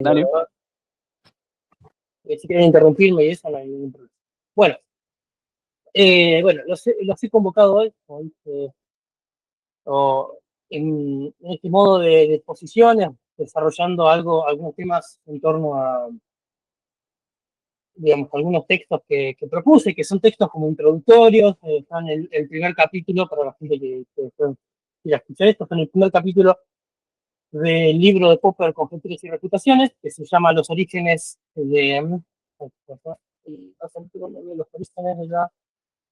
Dale. Si quieren interrumpirme y eso, no hay ningún problema. Bueno, los he convocado hoy, en este modo de exposiciones, desarrollando algunos temas en torno a, digamos, algunos textos que propuse, que son textos como introductorios, están el primer capítulo, para la gente que quiera escuchar esto, está en el primer capítulo del libro de Popper, Conjeturas y Refutaciones, que se llama Los orígenes de los orígenes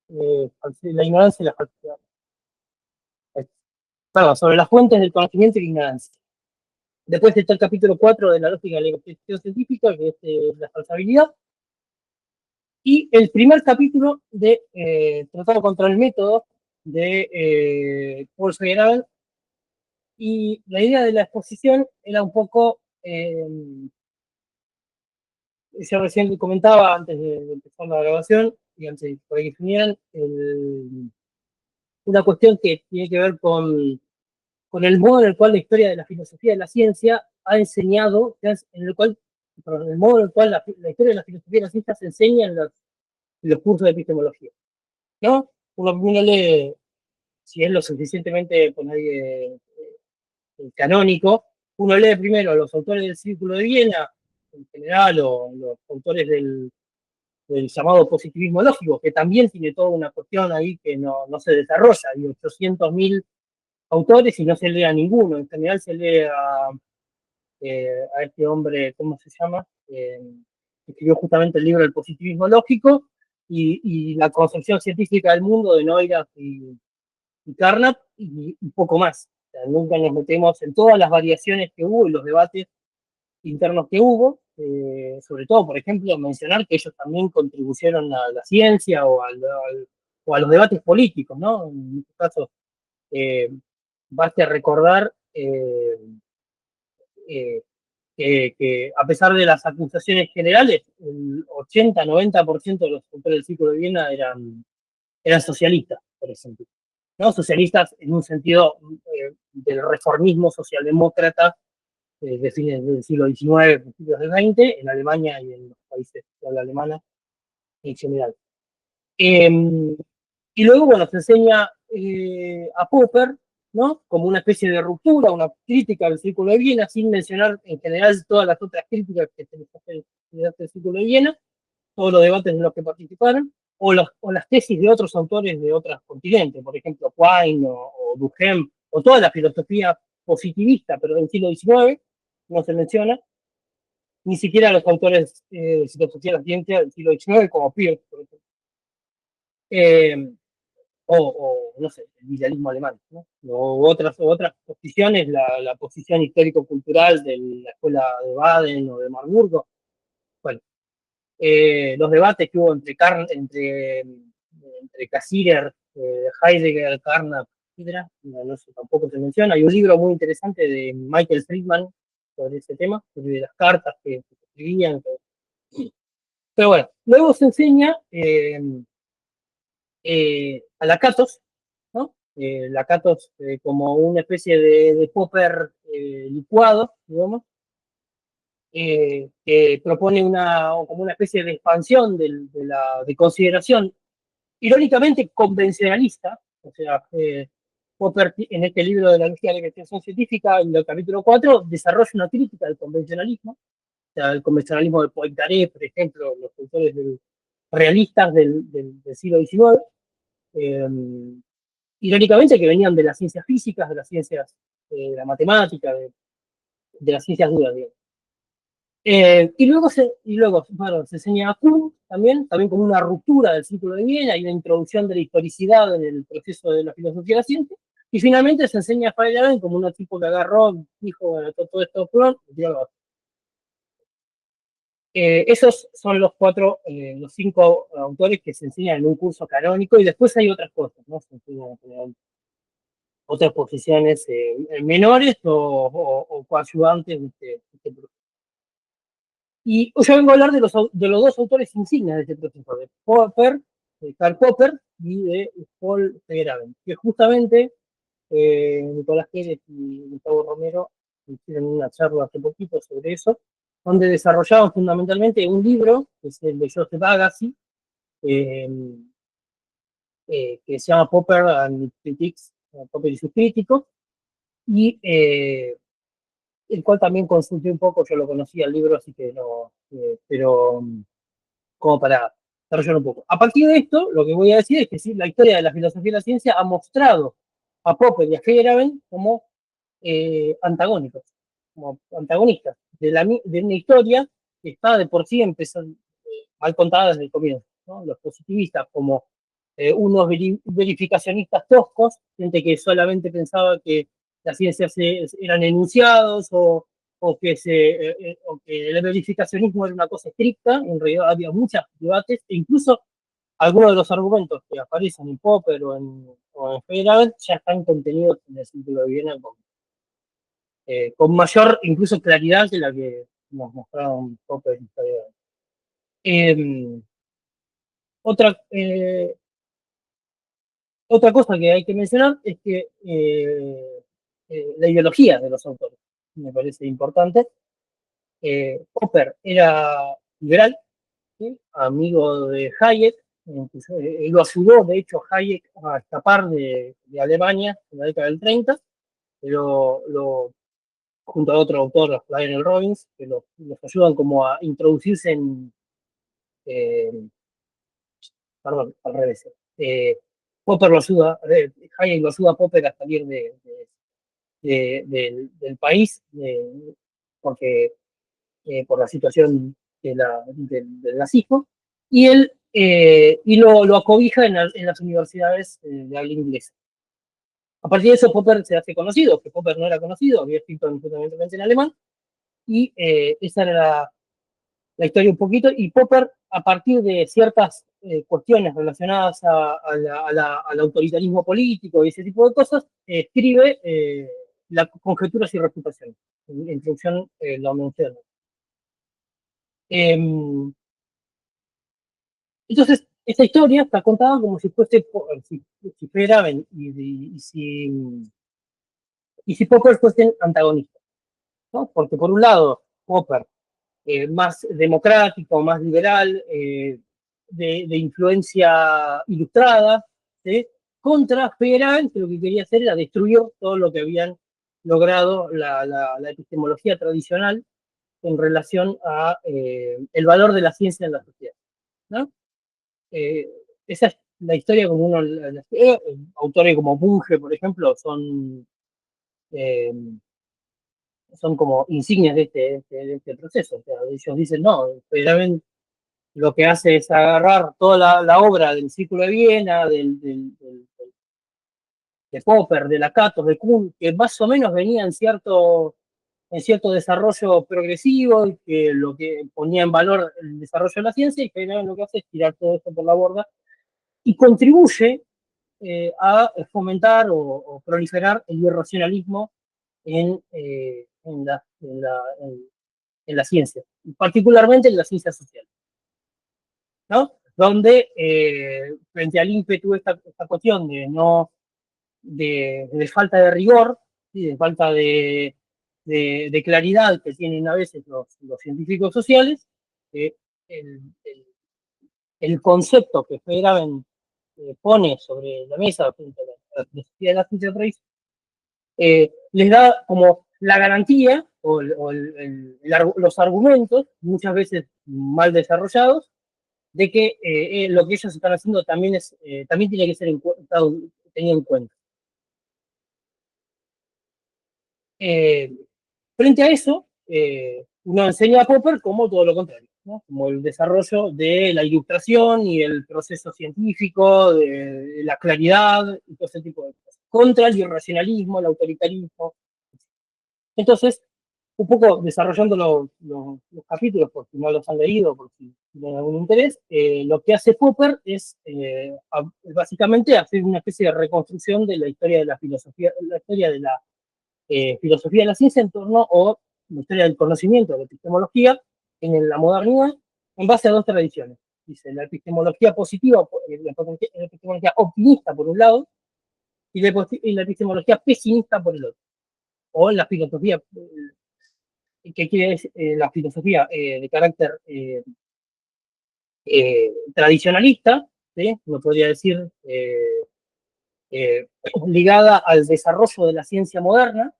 de la ignorancia y la falsedad. Perdón, sobre las fuentes del conocimiento y la ignorancia. Después está el capítulo 4 de la lógica de la investigación científica, que es la falsabilidad. Y el primer capítulo de Tratado contra el método de Paul Feyerabend. Y la idea de la exposición era un poco, yo recién comentaba antes de empezar la grabación, y antes de que vinieran, una cuestión que tiene que ver con el modo en el cual la historia de la filosofía de la ciencia ha enseñado, el modo en el cual la historia de la filosofía de la ciencia se enseña en los cursos de epistemología, ¿no? Uno lee, si es lo suficientemente canónico, uno lee primero a los autores del Círculo de Viena, en general, o los autores del llamado positivismo lógico, que también tiene toda una cuestión ahí que no se desarrolla. Hay 800.000 autores y no se lee a ninguno. En general se lee a este hombre, ¿cómo se llama? Escribió justamente el libro del positivismo lógico y la concepción científica del mundo de Neurath y Carnap y poco más. O sea, nunca nos metemos en todas las variaciones que hubo y los debates internos que hubo, sobre todo, por ejemplo, mencionar que ellos también contribuyeron a la ciencia o a los debates políticos, ¿no? En muchos casos, basta recordar que a pesar de las acusaciones generales, el 80-90% de los autores del Círculo de Viena eran socialistas, por ejemplo. ¿No? Socialistas en un sentido del reformismo socialdemócrata de fines del siglo XIX, principios del XX, en Alemania y en los países de habla alemana en general. Y luego, bueno, se enseña a Popper, ¿no? Como una especie de ruptura, una crítica al Círculo de Viena, sin mencionar en general todas las otras críticas que se les hace el Círculo de Viena, todos los debates en los que participaron, o las tesis de otros autores de otros continentes, por ejemplo, Quine o Durkheim, o toda la filosofía positivista, pero del siglo XIX, no se menciona, ni siquiera los autores de filosofía de la ciencia del siglo XIX, como Peirce, por ejemplo. No sé, el idealismo alemán, ¿no? O otras posiciones, la posición histórico-cultural de la escuela de Baden o de Marburgo. Bueno, los debates que hubo entre Cassirer, Heidegger, Carnap, etc. No sé, tampoco se menciona. Hay un libro muy interesante de Michael Friedman sobre ese tema, sobre las cartas que se escribían. Pero bueno, luego se enseña a Lakatos, ¿no? Lakatos como una especie de Popper licuado, digamos, que propone como una especie de expansión de consideración, irónicamente convencionalista. O sea, Popper en este libro de la lógica de la investigación científica, en el capítulo 4, desarrolla una crítica del convencionalismo, o sea, el convencionalismo de Poincaré, por ejemplo, los autores realistas del siglo XIX, irónicamente que venían de las ciencias físicas, de las ciencias de la matemática, de las ciencias duras, digamos. Bueno, se enseña a Kuhn también como una ruptura del Círculo de Viena y una introducción de la historicidad en el proceso de la filosofía de la ciencia. Y finalmente se enseña a Feyerabend como un tipo que agarró, dijo, bueno, todo esto, esos son los cinco autores que se enseñan en un curso canónico, y después hay otras cosas, ¿no? Se enseñan otras posiciones menores o coadyuvantes de este proceso. Y yo vengo a hablar de los dos autores insignes de este proceso, de Popper, de Karl Popper y de Paul Feyerabend, que justamente Nicolás Pérez y Gustavo Romero hicieron una charla hace poquito sobre eso, donde desarrollaban fundamentalmente un libro, que es el de Joseph Agassi, eh, que se llama Popper and Critics, Popper y sus críticos, y el cual también consulté un poco, yo lo conocía el libro, así que no, pero como para desarrollar un poco. A partir de esto, lo que voy a decir es que sí, la historia de la filosofía y la ciencia ha mostrado a Popper y a Feyerabend como antagónicos, como antagonistas de una historia que está de por sí empezando, mal contada desde el comienzo, ¿no? Los positivistas como unos verificacionistas toscos, gente que solamente pensaba que las ciencias eran enunciados o que el verificacionismo era una cosa estricta. En realidad había muchos debates e incluso algunos de los argumentos que aparecen en Popper o en Feyerabend ya están contenidos en el Círculo de Viena con mayor incluso claridad que la que nos mostraron Popper y Feyerabend. Eh, otra, eh, Otra cosa que hay que mencionar es que la ideología de los autores me parece importante. Popper era liberal, ¿sí? Amigo de Hayek, lo ayudó, de hecho, Hayek a escapar de Alemania en la década del 30, pero junto a otro autor, Lionel Robbins, que los ayudan como a introducirse eh, perdón, al revés. Popper lo ayuda, Hayek lo ayuda a Popper a salir del país, porque por la situación del nazismo, y él lo acobija en las universidades de habla inglesa. A partir de eso, Popper se hace conocido, que Popper no era conocido, había escrito fundamentalmente en alemán, y esa era la historia un poquito, y Popper, a partir de ciertas cuestiones relacionadas al autoritarismo político y ese tipo de cosas, escribe las conjeturas y refutaciones. En introducción lo menciona. Entonces, esta historia está contada como si fuese, si fuera y si Popper fuesen antagonistas, ¿no? Porque por un lado, Popper más democrático, más liberal, de influencia ilustrada, ¿sí? Contra Feyerabend, que lo que quería hacer era destruir todo lo que habían logrado la epistemología tradicional en relación a el valor de la ciencia en la sociedad, ¿no? Eh, Esa es la historia como uno, autores como Bunge, por ejemplo, eh, son como insignias de este proceso. O sea, ellos dicen, no, Feyerabend lo que hace es agarrar toda la obra del Círculo de Viena, de Popper, de Lakatos, de Kuhn, que más o menos venía en cierto desarrollo progresivo y que lo que ponía en valor el desarrollo de la ciencia, y que lo que hace es tirar todo esto por la borda y contribuye a fomentar o proliferar el irracionalismo en la ciencia, particularmente en la ciencia social, ¿no? Donde frente al ímpetu esta cuestión de falta de rigor, ¿sí? De falta de claridad que tienen a veces los científicos sociales, eh, el, el, el, concepto que Feyerabend pone sobre la mesa frente a la filosofía de la ciencia tradicional, les da como la garantía los argumentos, muchas veces mal desarrollados, de que lo que ellos están haciendo también tiene que ser tenido en cuenta. Eh, Frente a eso, uno enseña a Popper como todo lo contrario, ¿no? Como el desarrollo de la ilustración y el proceso científico, de la claridad y todo ese tipo de cosas, contra el irracionalismo, el autoritarismo. Entonces, un poco desarrollando los capítulos, por si no los han leído, por si tienen algún interés, lo que hace Popper es básicamente hacer una especie de reconstrucción de la historia de la filosofía, la historia de la filosofía de la ciencia en torno o la historia del conocimiento, de la epistemología en la modernidad, en base a dos tradiciones. Dice la epistemología positiva, la epistemología optimista por un lado, y la epistemología pesimista por el otro, o la filosofía que quiere decir, la filosofía de carácter tradicionalista, ¿sí? Uno podría decir eh, ligada al desarrollo de la ciencia moderna,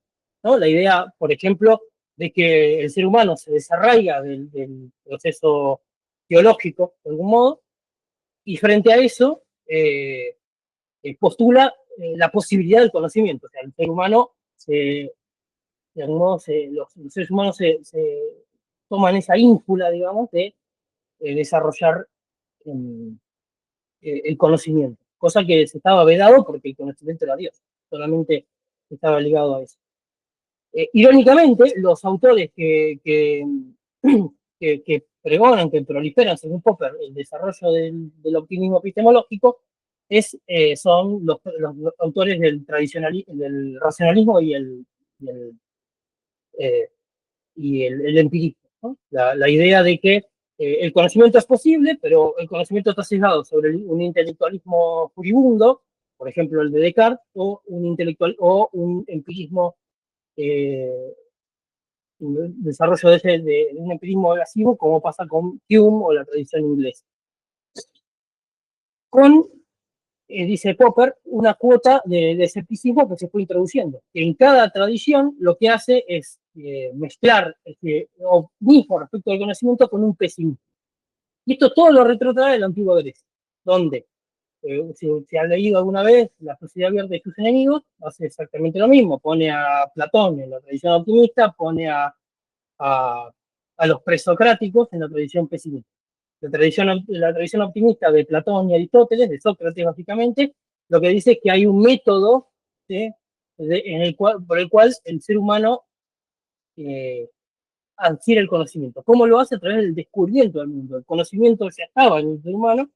¿no? La idea, por ejemplo, de que el ser humano se desarraiga del proceso biológico, de algún modo, y frente a eso postula la posibilidad del conocimiento. O sea, el ser humano, de algún modo, los seres humanos se toman esa ínsula, digamos, de desarrollar el conocimiento, cosa que se estaba vedado porque el conocimiento era Dios, solamente estaba ligado a eso. Irónicamente, los autores que pregonan, que proliferan, según Popper, el desarrollo del optimismo epistemológico, son los autores del racionalismo eh, el empirismo, ¿no? La idea de que el conocimiento es posible, pero el conocimiento está sesgado sobre un intelectualismo furibundo, por ejemplo el de Descartes, o un empirismo eh, desarrollo de un empirismo agresivo, como pasa con Hume o la tradición inglesa. Con, dice Popper, una cuota de escepticismo que se fue introduciendo. Que en cada tradición lo que hace es mezclar optimismo respecto al conocimiento con un pesimismo. Y esto todo lo retrotrae de la antigua Grecia, donde, si han leído alguna vez La sociedad abierta y sus enemigos, hace exactamente lo mismo. Pone a Platón en la tradición optimista, pone a los presocráticos en la tradición pesimista. La tradición optimista de Platón y Aristóteles, de Sócrates básicamente, lo que dice es que hay un método, ¿sí? Por el cual el ser humano eh, adquiere el conocimiento. ¿Cómo lo hace? A través del descubrimiento del mundo. El conocimiento ya estaba en el ser humano,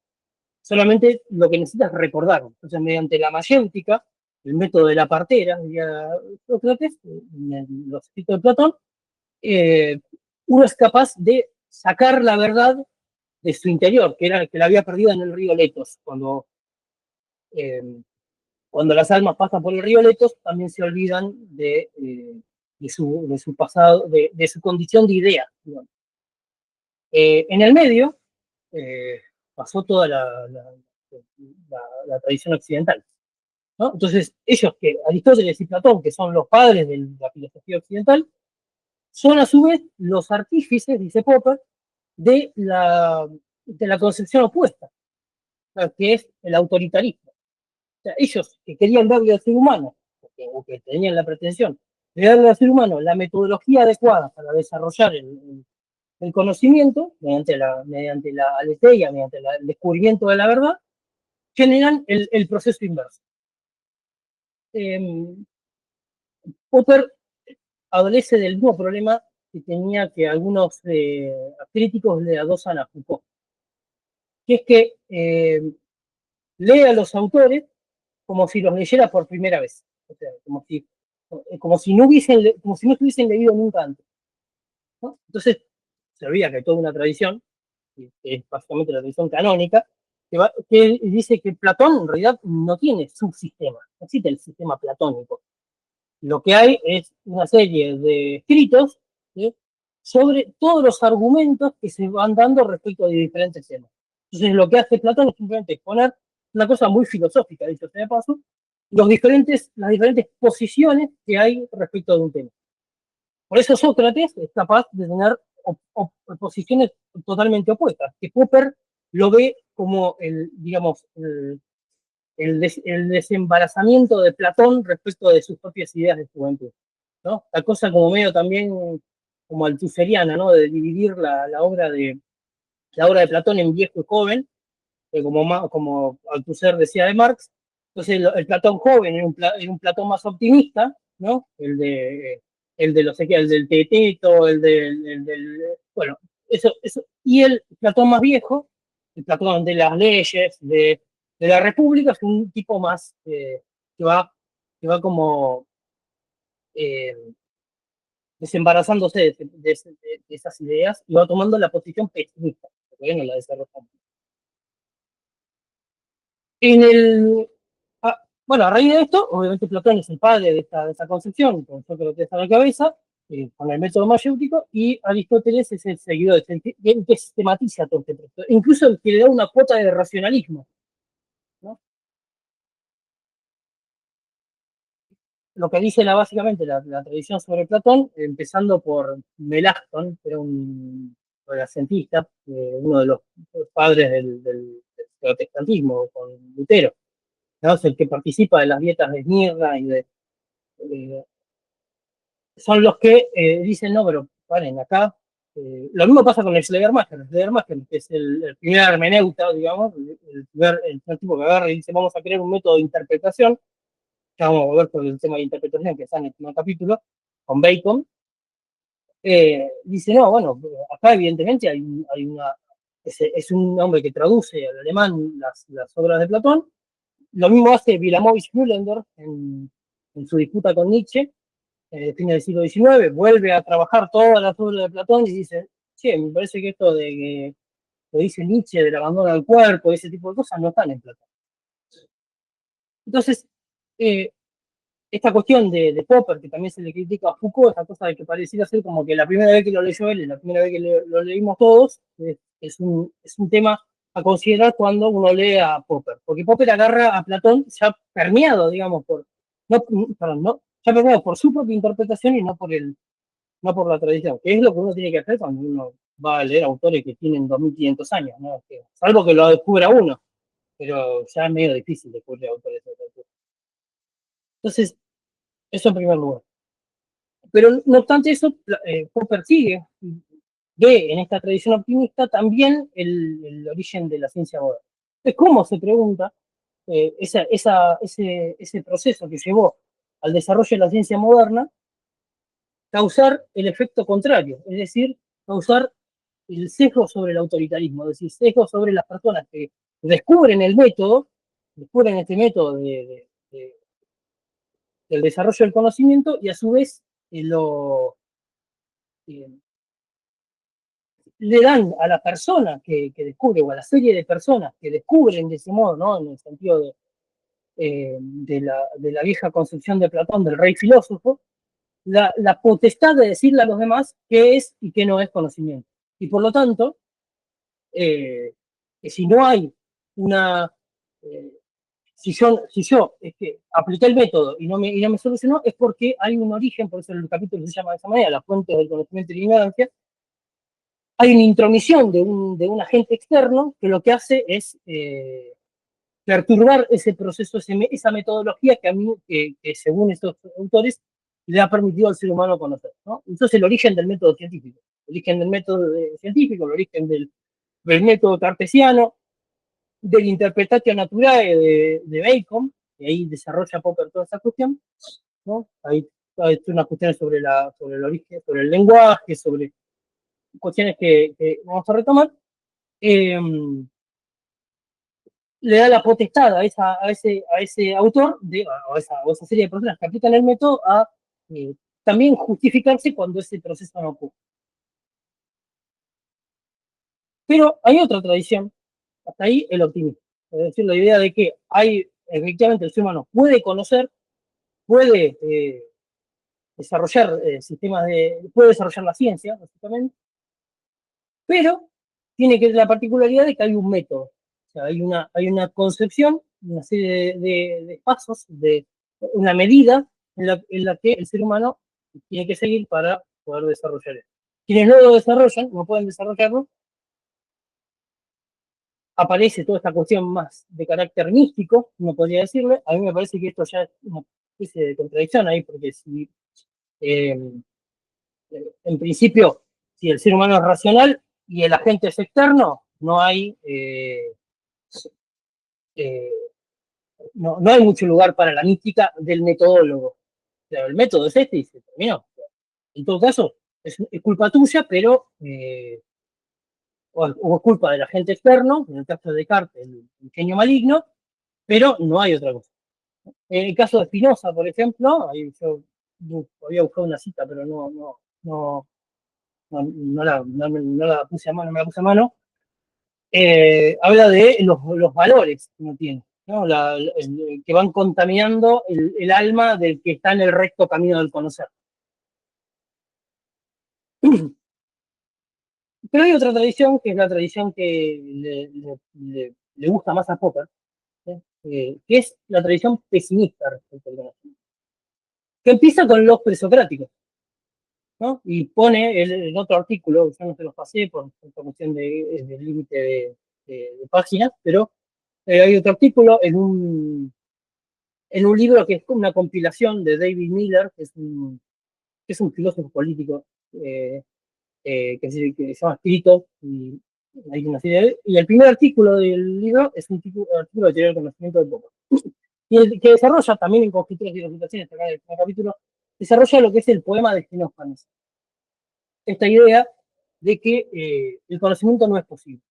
solamente lo que necesita es recordarlo. Entonces, mediante la mayéutica, el método de la partera, diría Sócrates, en los escritos de Platón, eh, uno es capaz de sacar la verdad de su interior, que la había perdido en el río Letos. Eh, cuando las almas pasan por el río Letos, también se olvidan de su pasado, de su condición de idea. Digamos. En el medio eh, pasó toda la tradición occidental. ¿No? Entonces, ellos, que Aristóteles y Platón, que son los padres de la filosofía occidental, son a su vez los artífices, dice Popper, de la concepción opuesta, que es el autoritarismo. O sea, ellos que querían darle al ser humano, o que tenían la pretensión de darle al ser humano la metodología adecuada para desarrollar el conocimiento, mediante la aletheia, mediante el descubrimiento de la verdad, generan el proceso inverso. Eh, Popper adolece del mismo problema que tenía que algunos críticos le adosan a Foucault, que es que lee a los autores como si los leyera por primera vez. O sea, como si no estuviesen leído nunca antes. ¿No? Entonces, se olvida que hay toda una tradición, que es básicamente la tradición canónica, que dice que Platón en realidad no tiene subsistema, no existe el sistema platónico. Lo que hay es una serie de escritos, ¿sí? Sobre todos los argumentos que se van dando respecto de diferentes temas. Entonces, lo que hace Platón es simplemente exponer una cosa muy filosófica, dicho sea de paso, las diferentes posiciones que hay respecto de un tema. Por eso Sócrates es capaz de tener posiciones totalmente opuestas, que Popper lo ve como digamos, el desembarazamiento de Platón respecto de sus propias ideas de juventud. ¿No? La cosa como medio también como altuseriana, ¿no? De dividir la obra de Platón en viejo y joven, como Althusser decía de Marx. Entonces el Platón joven era un Platón más optimista, ¿no? El del Teeteto, bueno, eso. Y el Platón más viejo, el Platón de las leyes, de la República, es un tipo más que va, que va como eh, desembarazándose de esas ideas y va tomando la posición pesimista, porque no la desarrollamos. En el, bueno, a raíz de esto, obviamente Platón es el padre de esta concepción, con Sócrates a la cabeza, con el método mayéutico, y Aristóteles es el seguidor, el que sistematiza todo este proceso, incluso el que le da una cuota de racionalismo, ¿no? Lo que dice básicamente la tradición sobre Platón, empezando por Melácton, que era un renacentista, uno de los padres del protestantismo, con Lutero, ¿no? Es el que participa de las dietas de Esmirna y eh, son los que dicen, no, pero paren acá. Lo mismo pasa con el Schleiermacher, que es el primer hermeneuta, digamos, el tipo que agarra y dice, vamos a crear un método de interpretación. Ya vamos a ver por el tema de interpretación que está en el primer capítulo, con Bacon. Dice, no, bueno, acá evidentemente hay una, es un hombre que traduce al alemán las obras de Platón. Lo mismo hace Wilamowitz-Mühlender en su disputa con Nietzsche, fin del siglo XIX, vuelve a trabajar todas las obras de Platón y dice, sí, me parece que esto de que lo dice Nietzsche, del abandono del cuerpo, ese tipo de cosas, no están en Platón. Entonces, eh, esta cuestión de Popper, que también se le critica a Foucault, esa cosa de que pareciera ser como que la primera vez que lo leyó él y la primera vez que lo leímos todos, es un tema a considerar cuando uno lee a Popper, porque Popper agarra a Platón ya permeado, digamos, no, perdón, no, ya permeado por su propia interpretación y no por la tradición, que es lo que uno tiene que hacer cuando uno va a leer autores que tienen 2500 años, ¿no? Salvo que lo descubra uno, pero ya es medio difícil descubrir autores de esa altura. Entonces, eso en primer lugar. Pero no obstante eso, Popper sigue, ve en esta tradición optimista también el origen de la ciencia moderna. Es cómo se pregunta ese proceso que llevó al desarrollo de la ciencia moderna causar el efecto contrario, es decir, causar el sesgo sobre el autoritarismo, es decir, sesgo sobre las personas que descubren el método, descubren este método del desarrollo del conocimiento y a su vez eh, le dan a la persona que descubre o a la serie de personas que descubren de ese modo, ¿no? En el sentido de la vieja concepción de Platón del rey filósofo, la potestad de decirle a los demás qué es y qué no es conocimiento. Y por lo tanto, que si no hay una, eh, si yo es que apliqué el método y no me solucionó, es porque hay un origen, por eso el capítulo se llama de esa manera, la fuente del conocimiento y la ignorancia. Hay una intromisión de un agente externo que lo que hace es perturbar ese proceso, esa metodología que a mí, que según estos autores, le ha permitido al ser humano conocer, ¿no? Entonces el origen del método científico, el origen del método científico, el origen del método cartesiano, del interpretatio naturae de Bacon, y ahí desarrolla Popper toda esa cuestión, ¿no? Hay unas cuestiones sobre el origen, sobre el lenguaje, sobre cuestiones que vamos a retomar. Eh, Le da la potestad a ese autor, a esa serie de personas que aplican el método, a también justificarse cuando ese proceso no ocurre. Pero hay otra tradición, hasta ahí el optimismo. Es decir, la idea de que efectivamente, el ser humano puede conocer, puede desarrollar puede desarrollar la ciencia, básicamente, pero tiene que tener la particularidad de que hay un método. O sea, hay una concepción, una serie de pasos, de una medida en la que el ser humano tiene que seguir para poder desarrollar eso. Quienes no lo desarrollan, no pueden desarrollarlo, aparece toda esta cuestión más de carácter místico, uno podría decirle. A mí me parece que esto ya es una especie de contradicción ahí, porque si eh, en principio, si el ser humano es racional y el agente es externo, eh, no hay mucho lugar para la mística del metodólogo. Pero el método es este y se terminó. En todo caso, es culpa tuya, pero o es culpa del agente externo, en el caso de Descartes, el genio maligno, pero no hay otra cosa. En el caso de Spinoza, por ejemplo, ahí yo había buscado una cita, pero no la puse a mano, no me la puse a mano. Habla de los valores que uno tiene, ¿no? Que van contaminando el alma del que está en el recto camino del conocer. Pero hay otra tradición, que es la tradición que le gusta más a Popper, ¿sí? Que es la tradición pesimista respecto al conocimiento, que empieza con los presocráticos, ¿no? Y pone en otro artículo, yo no se los pasé por cuestión de límite de páginas, pero hay otro artículo en un libro que es una compilación de David Miller, que es un filósofo político que se llama Escrito, y hay una serie y el primer artículo del libro es un artículo de teoría del conocimiento del Popper. Y el que desarrolla también en Conjeturas y Refutaciones, acá en el primer capítulo, desarrolla lo que es el poema de Xenófanes. Esta idea de que el conocimiento no es posible,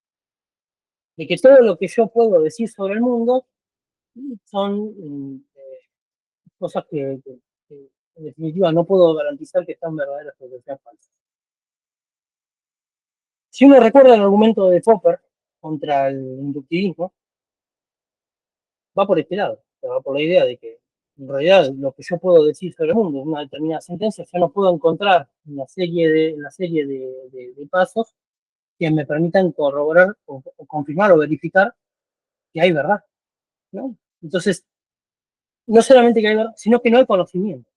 de que todo lo que yo puedo decir sobre el mundo son cosas que en definitiva no puedo garantizar que están verdaderas o que sean falsas. Si uno recuerda el argumento de Popper contra el inductivismo, va por este lado, va por la idea de que en realidad lo que yo puedo decir sobre el mundo es una determinada sentencia, yo no puedo encontrar una serie de pasos que me permitan corroborar o confirmar o verificar que hay verdad, ¿no? Entonces, no solamente que hay verdad, sino que no hay conocimiento.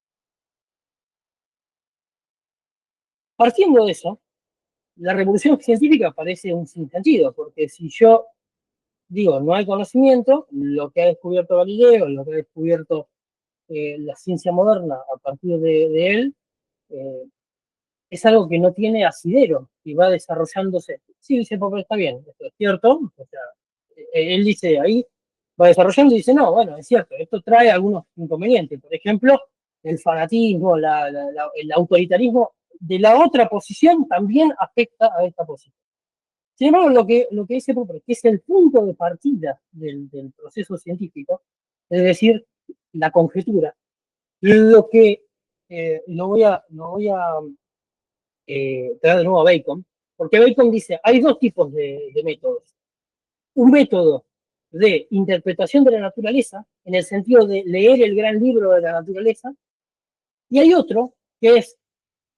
Partiendo de eso, la revolución científica parece un sinsentido, porque si yo digo no hay conocimiento, lo que ha descubierto Galileo, lo que ha descubierto la ciencia moderna a partir de él, eh, es algo que no tiene asidero y va desarrollándose. Sí, dice Popper, está bien, esto es cierto. O sea, él dice ahí, va desarrollando y dice, no, bueno, es cierto, esto trae algunos inconvenientes. Por ejemplo, el fanatismo, el autoritarismo de la otra posición también afecta a esta posición. Sin embargo, lo que dice Popper, que es el punto de partida del proceso científico, es decir, la conjetura, lo que lo voy a traer de nuevo a Bacon, porque Bacon dice, hay dos tipos de métodos. Un método de interpretación de la naturaleza, en el sentido de leer el gran libro de la naturaleza, y hay otro que es,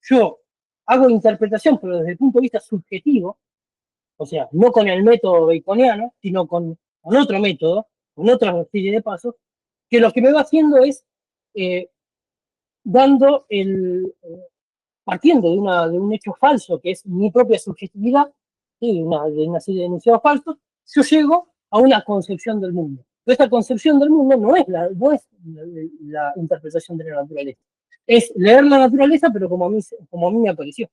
yo hago interpretación, pero desde el punto de vista subjetivo, o sea, no con el método baconiano, sino con otro método, con otra serie de pasos, que lo que me va haciendo es eh, dando partiendo de un hecho falso, que es mi propia subjetividad, ¿sí? De una serie de enunciados falsos, yo llego a una concepción del mundo. Pero esta concepción del mundo no es la interpretación de la naturaleza. Es leer la naturaleza, pero como a mí me apareció.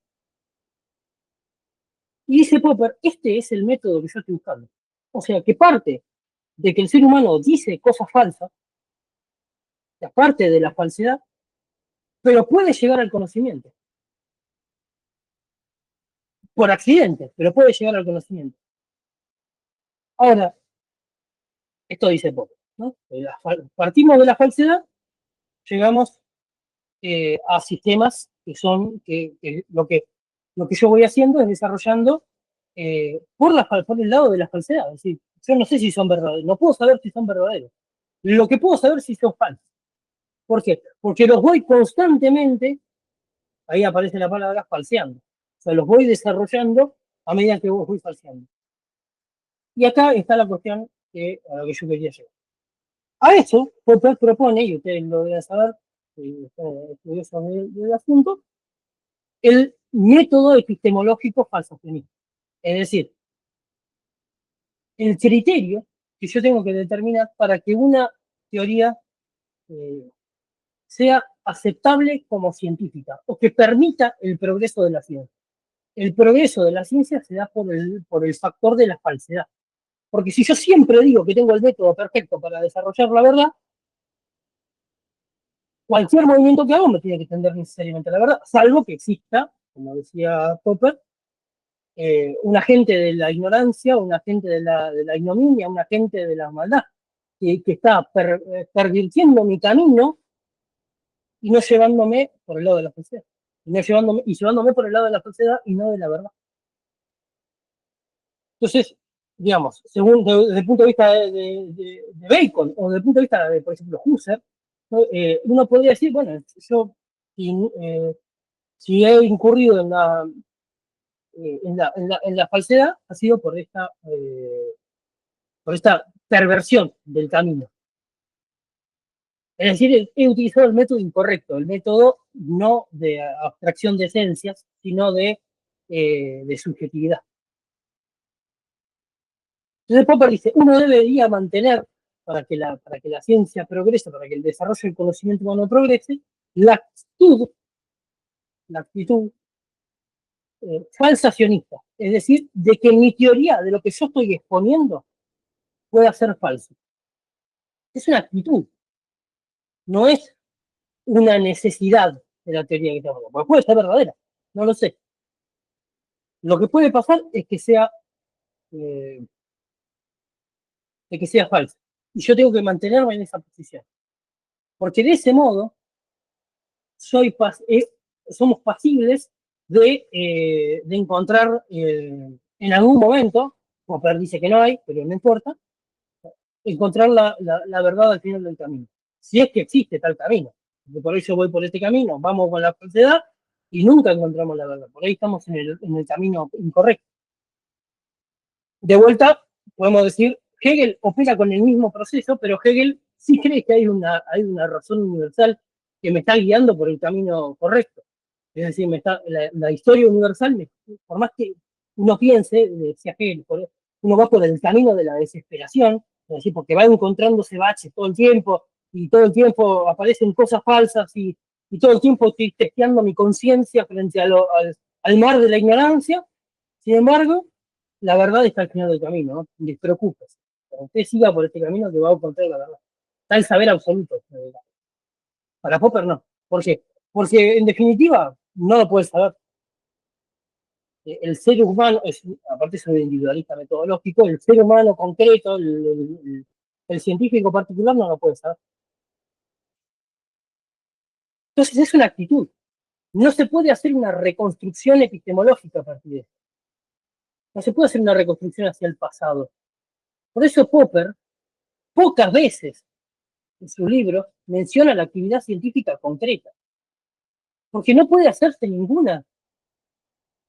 Y dice Popper, este es el método que yo estoy buscando. O sea, que parte de que el ser humano dice cosas falsas, aparte de la falsedad, pero puede llegar al conocimiento. Por accidente, pero puede llegar al conocimiento. Ahora, esto dice Popper, ¿no? Partimos de la falsedad, llegamos a sistemas que son que lo que yo voy haciendo es desarrollando por el lado de la falsedad. Es decir, yo no sé si son verdaderos, no puedo saber si son verdaderos. Lo que puedo saber si son falsos. ¿Por qué? Porque los voy constantemente, ahí aparece la palabra falseando. O sea, los voy desarrollando a medida que vos voy falseando. Y acá está la cuestión a la que yo quería llegar. A eso, Popper propone, y ustedes lo deben saber, estudiosos del asunto, el método epistemológico falsacionista. Es decir, el criterio que yo tengo que determinar para que una teoría eh, sea aceptable como científica o que permita el progreso de la ciencia. El progreso de la ciencia se da por el factor de la falsedad. Porque si yo siempre digo que tengo el método perfecto para desarrollar la verdad, cualquier movimiento que hago me tiene que tender necesariamente a la verdad, salvo que exista, como decía Popper, un agente de la ignorancia, un agente de la ignominia, un agente de la maldad, que está pervirtiendo mi camino y no llevándome por el lado de la falsedad. Y llevándome por el lado de la falsedad y no de la verdad. Entonces, digamos, desde el punto de vista de Bacon o desde el punto de vista de, por ejemplo, Husserl, ¿no? Uno podría decir, bueno, yo Si he incurrido en la falsedad, ha sido por esta perversión del camino. Es decir, he utilizado el método incorrecto, el método no de abstracción de esencias, sino de subjetividad. Entonces Popper dice, uno debería mantener, para que la ciencia progrese, para que el desarrollo del conocimiento humano progrese, la actitud falsacionista. Es decir, de que mi teoría de lo que yo estoy exponiendo pueda ser falso. Es una actitud, no es una necesidad de la teoría que estamos hablando. Puede ser verdadera, no lo sé. Lo que puede pasar es eh, que sea falsa. Y yo tengo que mantenerme en esa posición. Porque de ese modo somos pasibles de encontrar en algún momento, Popper dice que no hay, pero no importa, encontrar la verdad al final del camino. Si es que existe tal camino. Porque por eso voy por este camino, vamos con la falsedad y nunca encontramos la verdad. Por ahí estamos en el camino incorrecto. De vuelta, podemos decir, Hegel opera con el mismo proceso, pero Hegel sí cree que hay una razón universal que me está guiando por el camino correcto. Es decir, la historia universal, por más que uno piense, decía Hegel, uno va por el camino de la desesperación, es decir, porque va encontrándose baches todo el tiempo, y todo el tiempo aparecen cosas falsas, y todo el tiempo estoy testeando mi conciencia frente al mar de la ignorancia. Sin embargo, la verdad está al final del camino, ¿no? Despreocúpese. Cuando usted siga por este camino, que va a encontrar la verdad. Está el saber absoluto. Para Popper no. ¿Por qué? Porque en definitiva no lo puede saber. El ser humano, aparte es un individualista metodológico, el ser humano concreto, el científico particular no lo puede saber. Entonces es una actitud. No se puede hacer una reconstrucción epistemológica a partir de esto. No se puede hacer una reconstrucción hacia el pasado. Por eso Popper, pocas veces en su libro, menciona la actividad científica concreta. Porque no puede hacerse ninguna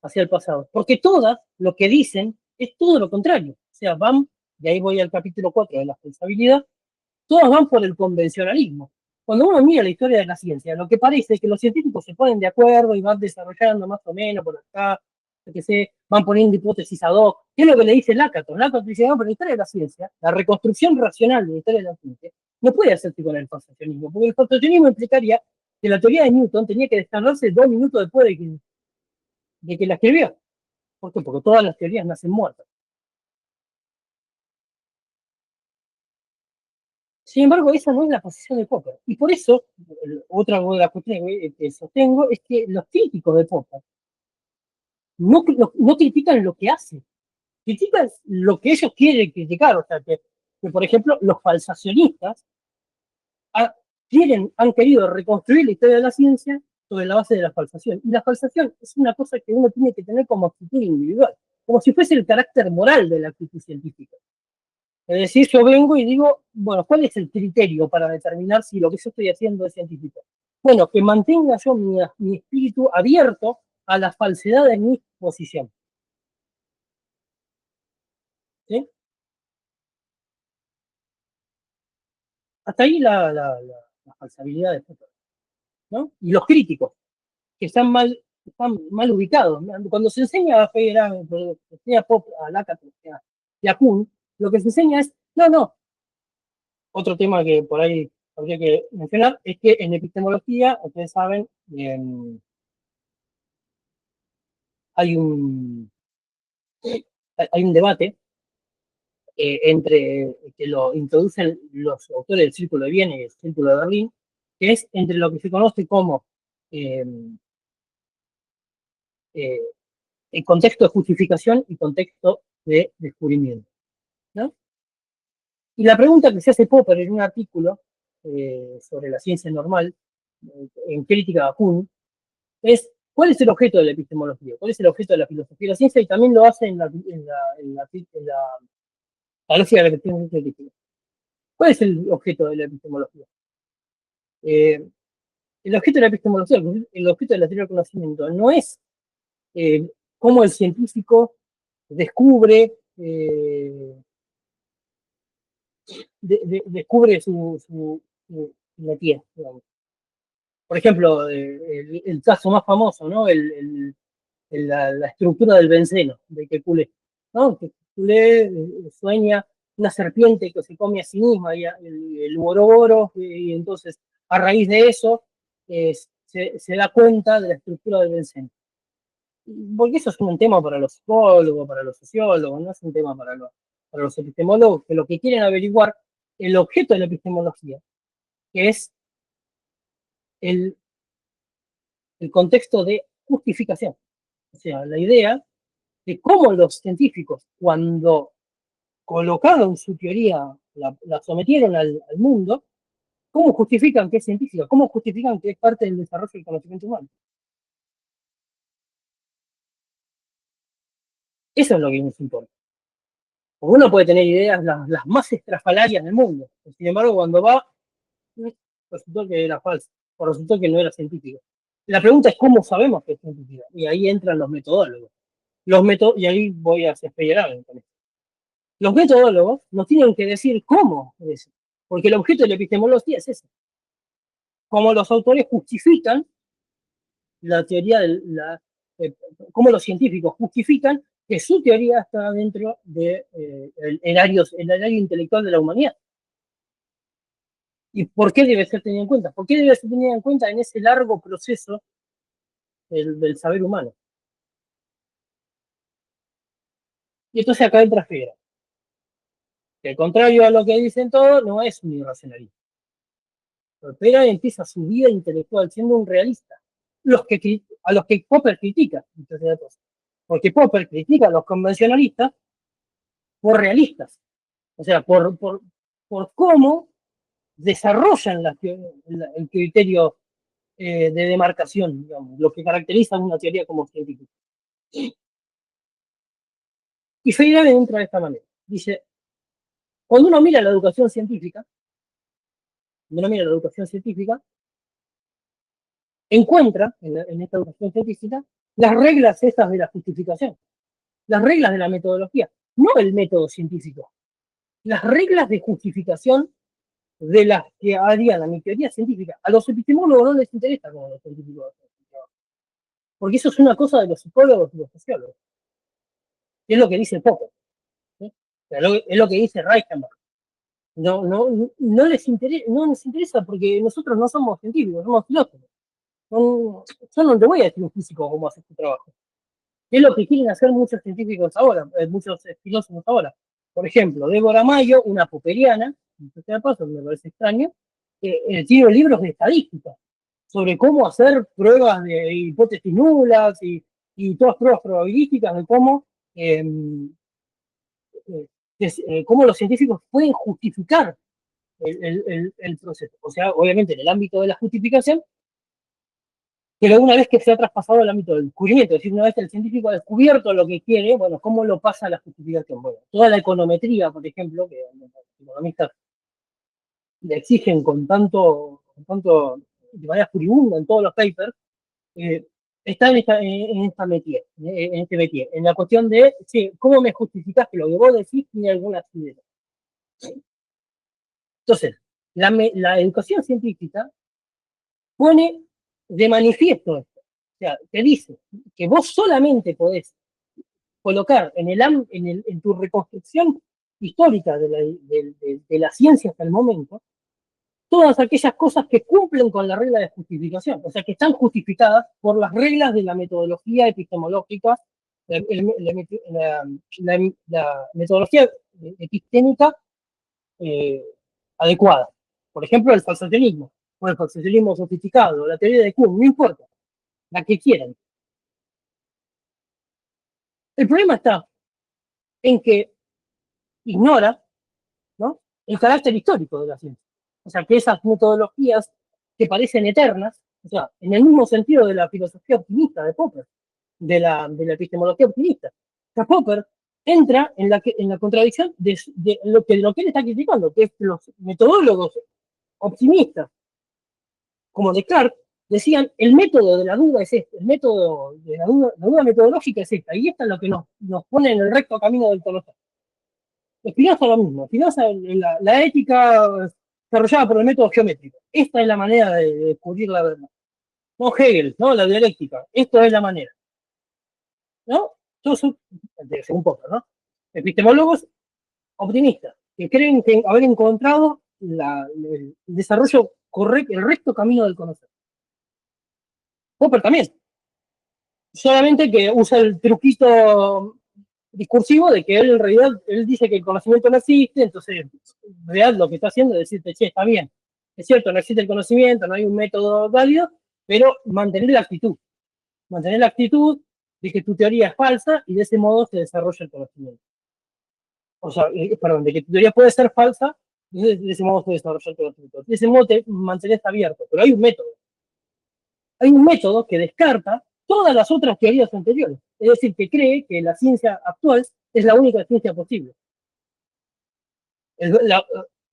hacia el pasado. Porque todas lo que dicen es todo lo contrario. O sea, van, y ahí voy al capítulo 4 de la responsabilidad, todas van por el convencionalismo. Cuando uno mira la historia de la ciencia, lo que parece es que los científicos se ponen de acuerdo y van desarrollando más o menos por acá, que se van poniendo hipótesis ad hoc. ¿Qué es lo que le dice Lakatos? Lakatos dice, no, pero la historia de la ciencia, la reconstrucción racional de la historia de la ciencia, no puede hacerse con el falsacionismo, porque el falsacionismo implicaría que la teoría de Newton tenía que descargarse 2 minutos después de que la escribió. ¿Por qué? Porque todas las teorías nacen muertas. Sin embargo, esa no es la posición de Popper. Y por eso, otra de las cuestiones que sostengo es que los críticos de Popper no critican lo que hace, critican lo que ellos quieren criticar. O sea, que por ejemplo, los falsacionistas han querido reconstruir la historia de la ciencia sobre la base de la falsación. Y la falsación es una cosa que uno tiene que tener como actitud individual, como si fuese el carácter moral de la actitud científica. Es decir, yo vengo y digo, bueno, ¿cuál es el criterio para determinar si lo que yo estoy haciendo es científico? Bueno, que mantenga yo mi espíritu abierto a la falsedad de mi posición. ¿Sí? Hasta ahí la falsabilidad de Popper, ¿no? Y los críticos, que están mal ubicados. Cuando se enseña a Federer, se enseña a Popper, a Lakatos y a Kuhn, lo que se enseña es, no, otro tema que por ahí habría que mencionar es que en epistemología, ustedes saben, hay un, hay un debate entre que lo introducen los autores del Círculo de Viena y el Círculo de Berlín, que es entre lo que se conoce como eh, eh, el contexto de justificación y contexto de descubrimiento, ¿no? Y la pregunta que se hace Popper en un artículo sobre la ciencia normal, en crítica a Kuhn, es ¿cuál es el objeto de la epistemología? ¿Cuál es el objeto de la filosofía de la ciencia? Y también lo hace la lógica de la cuestión científica. ¿Cuál es el objeto de la epistemología? el objeto de la epistemología, el objeto de la teoría del conocimiento, no es cómo el científico descubre, descubre su metía, digamos. Por ejemplo, el caso más famoso, ¿no? La estructura del benceno, de Kekulé, ¿no? Kekulé sueña una serpiente que se come a sí misma, y el Ouroboros, y entonces a raíz de eso se da cuenta de la estructura del benceno. Porque eso es un tema para los psicólogos, para los sociólogos, no es un tema para los epistemólogos, que lo que quieren averiguar, el objeto de la epistemología, que es el, el contexto de justificación. O sea, la idea de cómo los científicos, cuando colocaron su teoría, la sometieron al mundo, cómo justifican que es científica, cómo justifican que es parte del desarrollo del conocimiento humano. Eso es lo que nos importa. Porque uno puede tener ideas las más estrafalarias del mundo, sin embargo, cuando va, resultó que era falso, o resultó que no era científico. La pregunta es cómo sabemos que es científica, y ahí entran los metodólogos. Y ahí voy a explayar con esto. Los metodólogos nos tienen que decir cómo es, porque el objeto de la epistemología es ese. Cómo los autores justifican la teoría cómo los científicos justifican que su teoría está dentro del el área intelectual de la humanidad. ¿Y por qué debe ser tenida en cuenta? ¿Por qué debe ser tenida en cuenta en ese largo proceso del saber humano? Y entonces acá entra Figueroa, que al contrario a lo que dicen todos, no es un irracionalismo. Pero empieza su vida intelectual siendo un realista, a los que Popper critica, porque Popper critica a los convencionalistas por realistas, o sea, por cómo desarrollan el criterio de demarcación, digamos, lo que caracteriza una teoría como científica. Y Feyerabend entra de esta manera. Dice, cuando uno mira la educación científica, encuentra en esta educación científica las reglas estas de la justificación, las reglas de la metodología, no el método científico, las reglas de justificación de las que harían a mi teoría científica. A los epistemólogos no les interesa como los científicos, porque eso es una cosa de los psicólogos y los sociólogos. Y es lo que dice Popper, ¿sí? Es lo que dice Reichenbach. No les interesa porque nosotros no somos científicos, somos filósofos. Yo no te voy a decir un físico cómo hacer tu trabajo. Es lo que quieren hacer muchos científicos ahora, muchos filósofos ahora. Por ejemplo, Débora Mayo, una popperiana, me parece extraño, tiene libros de estadística sobre cómo hacer pruebas de hipótesis nulas y todas pruebas probabilísticas de cómo los científicos pueden justificar el proceso. O sea, obviamente en el ámbito de la justificación, pero una vez que se ha traspasado el ámbito del descubrimiento, es decir, una vez que el científico ha descubierto lo que quiere, bueno, ¿cómo lo pasa a la justificación? Bueno, toda la econometría, por ejemplo, que los economistas le exigen de manera furibunda en todos los papers, está en este métier, en la cuestión de, sí, ¿cómo me justificás que lo que vos decís tiene alguna asidero? Entonces, la educación científica pone de manifiesto esto. O sea, te dice que vos solamente podés colocar en tu reconstrucción histórica de la ciencia hasta el momento todas aquellas cosas que cumplen con la regla de justificación, o sea, que están justificadas por las reglas de la metodología epistemológica, la metodología epistémica adecuada. Por ejemplo, el falsacionismo, o el falsacionismo sofisticado, la teoría de Kuhn, no importa, la que quieran. El problema está en que ignora, ¿no?, el carácter histórico de la ciencia. O sea, que esas metodologías que parecen eternas, o sea, en el mismo sentido de la filosofía optimista de Popper, de la epistemología optimista. O sea, Popper entra en la contradicción de lo que él está criticando, que es los metodólogos optimistas, como Descartes, decían, el método de la duda es este, el método de la duda metodológica es esta, y esta es lo que nos pone en el recto camino del conocimiento. Spinoza lo mismo, Spinoza, la ética desarrollada por el método geométrico. Esta es la manera de descubrir la verdad. No Hegel, no la dialéctica, esto es la manera. ¿No? Todos son, según Popper, ¿no? Epistemólogos optimistas, que creen que haber encontrado el desarrollo correcto, el recto camino del conocer. Popper también, solamente que usa el truquito discursivo de que él en realidad, él dice que el conocimiento no existe, entonces en realidad lo que está haciendo es decirte, che, está bien, es cierto, no existe el conocimiento, no hay un método válido, pero mantener la actitud de que tu teoría es falsa y de ese modo se desarrolla el conocimiento. O sea, perdón, de que tu teoría puede ser falsa y de ese modo se desarrolla el conocimiento. De ese modo te mantenés abierto, pero hay un método. Hay un método que descarta todas las otras teorías anteriores. Es decir, que cree que la ciencia actual es la única ciencia posible.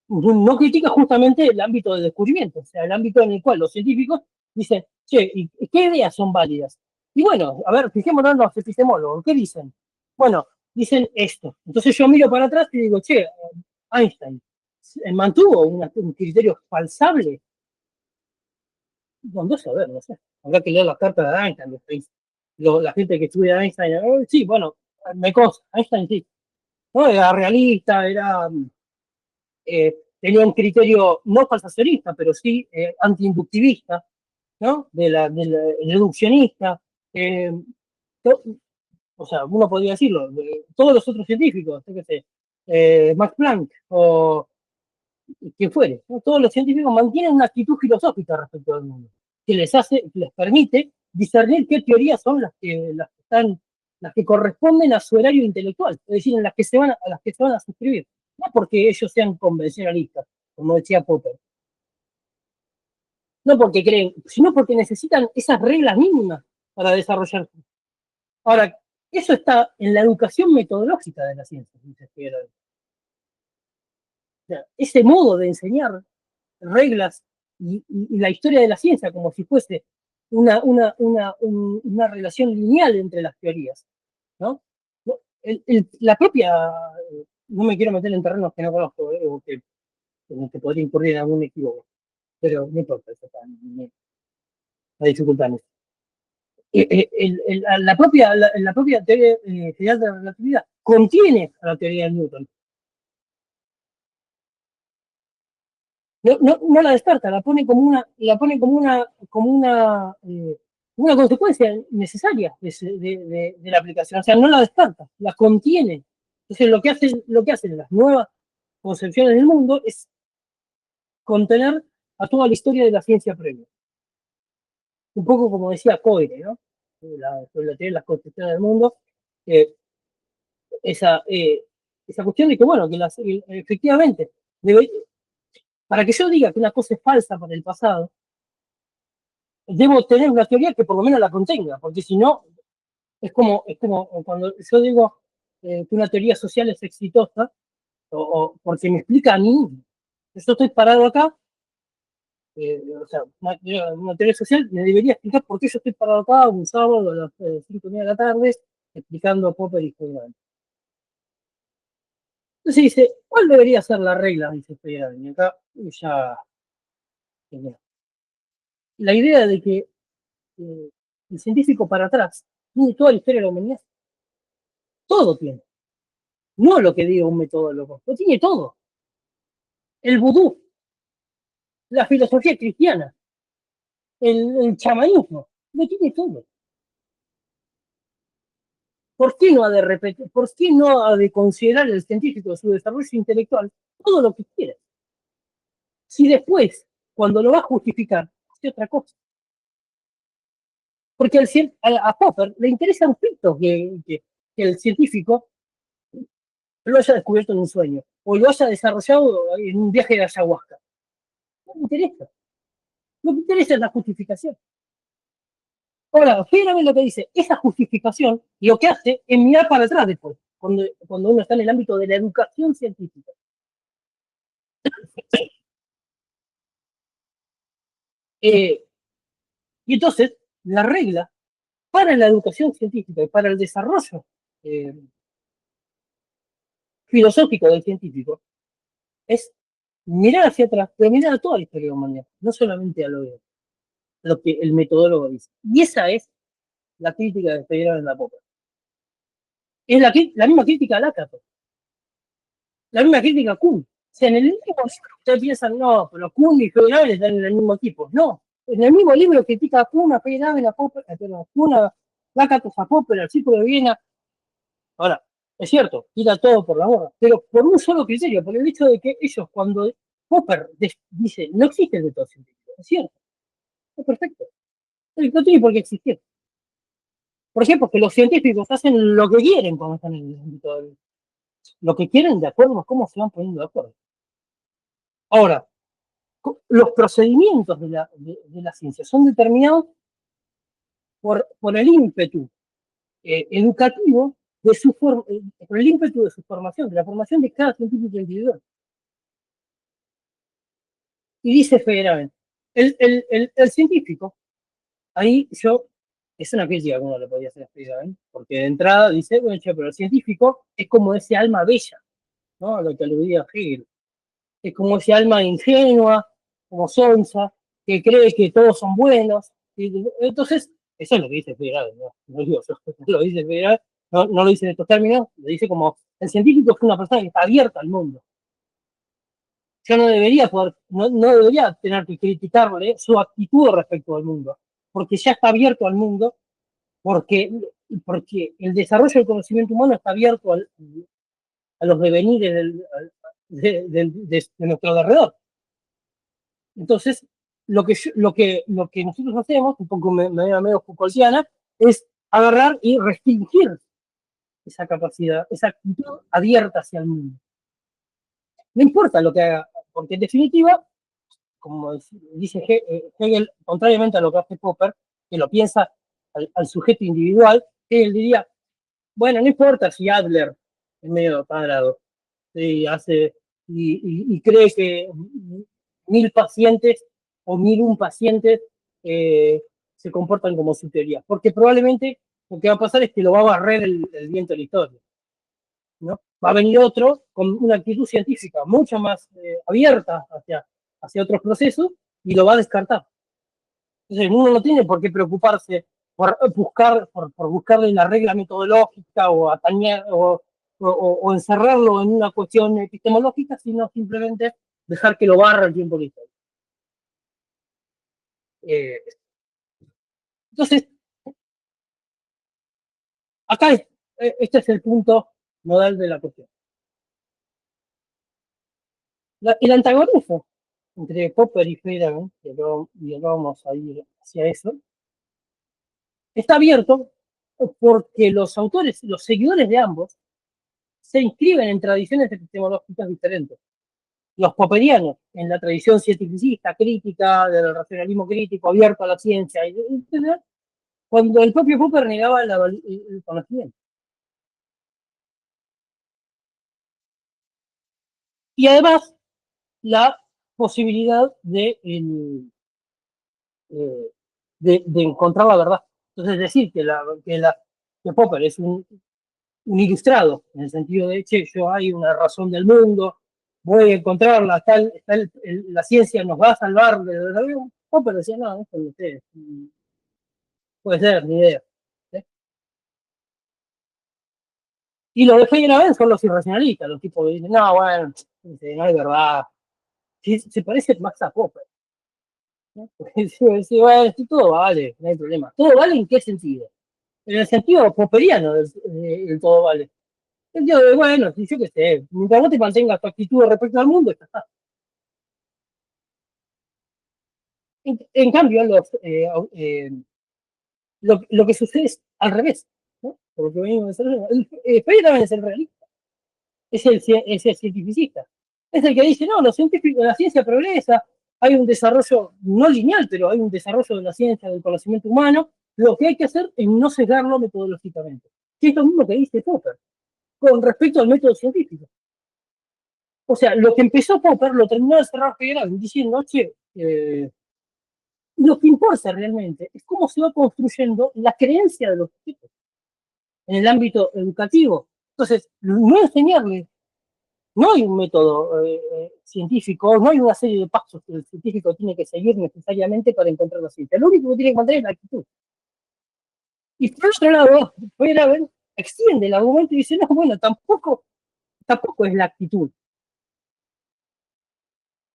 No critica justamente el ámbito de descubrimiento, o sea, el ámbito en el cual los científicos dicen, che, ¿qué ideas son válidas? Y bueno, a ver, fijémonos en los epistemólogos, ¿qué dicen? Bueno, dicen esto. Entonces yo miro para atrás y digo, che, Einstein mantuvo un criterio falsable. No sé, a ver, no sé. Habrá que leer las cartas de Einstein, la gente que estudia a Einstein. Sí, bueno, me consta, Einstein sí. ¿No? Era realista, tenía un criterio no falsacionista, pero sí antiinductivista, ¿no? Del reduccionista. Eh, to, o sea, uno podría decirlo, todos los otros científicos, yo qué sé, Max Planck o quien fuere, ¿no? Todos los científicos mantienen una actitud filosófica respecto al mundo, que les permite discernir qué teorías son las que corresponden a su horario intelectual, es decir, en las que a las que se van a suscribir, no porque ellos sean convencionalistas, como decía Popper, no porque creen, sino porque necesitan esas reglas mínimas para desarrollar. Ahora, eso está en la educación metodológica de la ciencia, dice Figueroa. O sea, ese modo de enseñar reglas y la historia de la ciencia como si fuese una relación lineal entre las teorías, ¿no? La propia, no me quiero meter en terrenos que no conozco, o que podría incurrir en algún equívoco, pero no importa, eso está, la dificultad en eso. La propia teoría general de la relatividad contiene a la teoría de Newton. No la descarta, la pone como una consecuencia necesaria de la aplicación. O sea, no la descarta, la contiene. Entonces, lo que hacen las nuevas concepciones del mundo es contener a toda la historia de la ciencia previa. Un poco como decía Coire, ¿no? Sobre la teoría de las concepciones del mundo. Eh, esa, eh, esa cuestión de que, bueno, efectivamente, para que yo diga que una cosa es falsa para el pasado, debo tener una teoría que por lo menos la contenga, porque si no, es como cuando yo digo que una teoría social es exitosa, o porque me explica a mí, yo estoy parado acá, o sea, una teoría social me debería explicar por qué yo estoy parado acá un sábado a las 5:30 de la tarde, explicando Popper y Federer. Entonces dice, ¿cuál debería ser la regla? Dice Federer. Y acá ya, la idea de que el científico para atrás tiene toda la historia de la humanidad, todo tiene. No lo que diga un metodólogo, lo tiene todo. El vudú, la filosofía cristiana, el chamanismo, lo tiene todo. ¿Por qué no ha de repetir, por qué no ha de considerar el científico su desarrollo intelectual todo lo que quiera? Si después, cuando lo va a justificar, hace otra cosa. Porque a Popper le interesa un pito que el científico lo haya descubierto en un sueño o lo haya desarrollado en un viaje de ayahuasca. No me interesa. Lo que interesa es la justificación. Ahora, fíjate lo que dice, esa justificación lo que hace es mirar para atrás después, cuando uno está en el ámbito de la educación científica. Eh, Y entonces, la regla para la educación científica y para el desarrollo filosófico del científico es mirar hacia atrás, pero mirar a toda la historia de la humanidad, no solamente a lo que el metodólogo dice. Y esa es la crítica de Federer en la Popper. Es la misma crítica a Lakatos, la misma crítica a Kuhn. O sea, en el mismo libro ustedes piensan, no, pero Kuhn y Federer están en el mismo equipo. No, en el mismo libro critica a Kuhn, a Federer, a Popper, a Kuhn, a Lakatos, a Popper, al Círculo de Viena. Ahora, es cierto, tira todo por la borda, pero por un solo criterio, por el hecho de que ellos, cuando Popper dice, no existe el método científico, es cierto, es perfecto, no tiene por qué existir. ¿Por qué? Porque los científicos hacen lo que quieren cuando están en el método, lo que quieren de acuerdo a cómo se van poniendo de acuerdo. Ahora, los procedimientos de la ciencia son determinados por el ímpetu educativo de su por el ímpetu de su formación, de la formación de cada científico individual. Y dice Federer, el científico, ahí es una crítica que uno le podría hacer a Federer, porque de entrada dice, bueno, pero el científico es como ese alma bella, ¿no? A lo que aludía Hegel. Es como ese alma ingenua, como sonsa, que cree que todos son buenos. Y entonces, eso es lo que dice Federer, no digo yo, lo dice Federer, no lo dice en estos términos, lo dice como el científico es una persona que está abierta al mundo. Yo no debería no debería tener que criticarle su actitud respecto al mundo, porque ya está abierto al mundo, porque el desarrollo del conocimiento humano está abierto a los devenires de nuestro alrededor. Entonces, lo que nosotros hacemos, un poco medio Foucaultiana, es agarrar y restringir esa capacidad, esa actitud abierta hacia el mundo. No importa lo que haga, porque en definitiva, como dice Hegel, contrariamente a lo que hace Popper, que lo piensa al sujeto individual, Hegel diría, bueno, no importa si Adler es medio cuadrado, y cree que 1000 pacientes o 1001 pacientes se comportan como su teoría, porque probablemente lo que va a pasar es que lo va a barrer el viento de la historia, ¿no? Va a venir otro con una actitud científica mucho más abierta hacia otros procesos y lo va a descartar. Entonces uno no tiene por qué preocuparse por buscarle la regla metodológica o atañer o encerrarlo en una cuestión epistemológica, sino simplemente dejar que lo barra el tiempo de la historia. Entonces, acá este es el punto nodal de la cuestión. El antagonismo entre Popper y Friedman, y vamos a ir hacia eso, está abierto porque los autores, los seguidores de ambos, se inscriben en tradiciones epistemológicas diferentes. Los popperianos, en la tradición cientificista, crítica, del racionalismo crítico, abierto a la ciencia, etc., cuando el propio Popper negaba el conocimiento. Y además, la posibilidad de encontrar la verdad. Entonces, decir que Popper es un ilustrado, en el sentido de, che, yo hay una razón del mundo, voy a encontrarla, la ciencia nos va a salvar. Popper decía, no, esto no ustedes. Puede ser, ni idea. ¿Sí? Y los de Feyerabend son los irracionalistas, los tipos que dicen, no, bueno, no hay verdad. Se parece más a Popper. ¿No? Porque sí, bueno, todo vale, no hay problema. ¿Todo vale en qué sentido? En el sentido popperiano del todo vale. El sentido de, bueno, yo qué sé, mientras vos te mantengas tu actitud respecto al mundo, ya está. En cambio, lo que sucede es al revés, ¿no? Por lo que venimos también es el realista, es el cientificista, es el que dice, no, los científicos, la ciencia progresa, hay un desarrollo no lineal, pero hay un desarrollo de la ciencia, del conocimiento humano, lo que hay que hacer es no cerrarlo metodológicamente, que es lo mismo que dice Popper, con respecto al método científico. O sea, lo que empezó Popper lo terminó de cerrar Federer diciendo, che, Lo que importa realmente es cómo se va construyendo la creencia de los chicos en el ámbito educativo. Entonces, no enseñarles, no hay un método científico, no hay una serie de pasos que el científico tiene que seguir necesariamente para encontrar la ciencia. Lo único que tiene que encontrar es la actitud. Y por otro lado, ver, extiende el argumento y dice, no, bueno, tampoco es la actitud.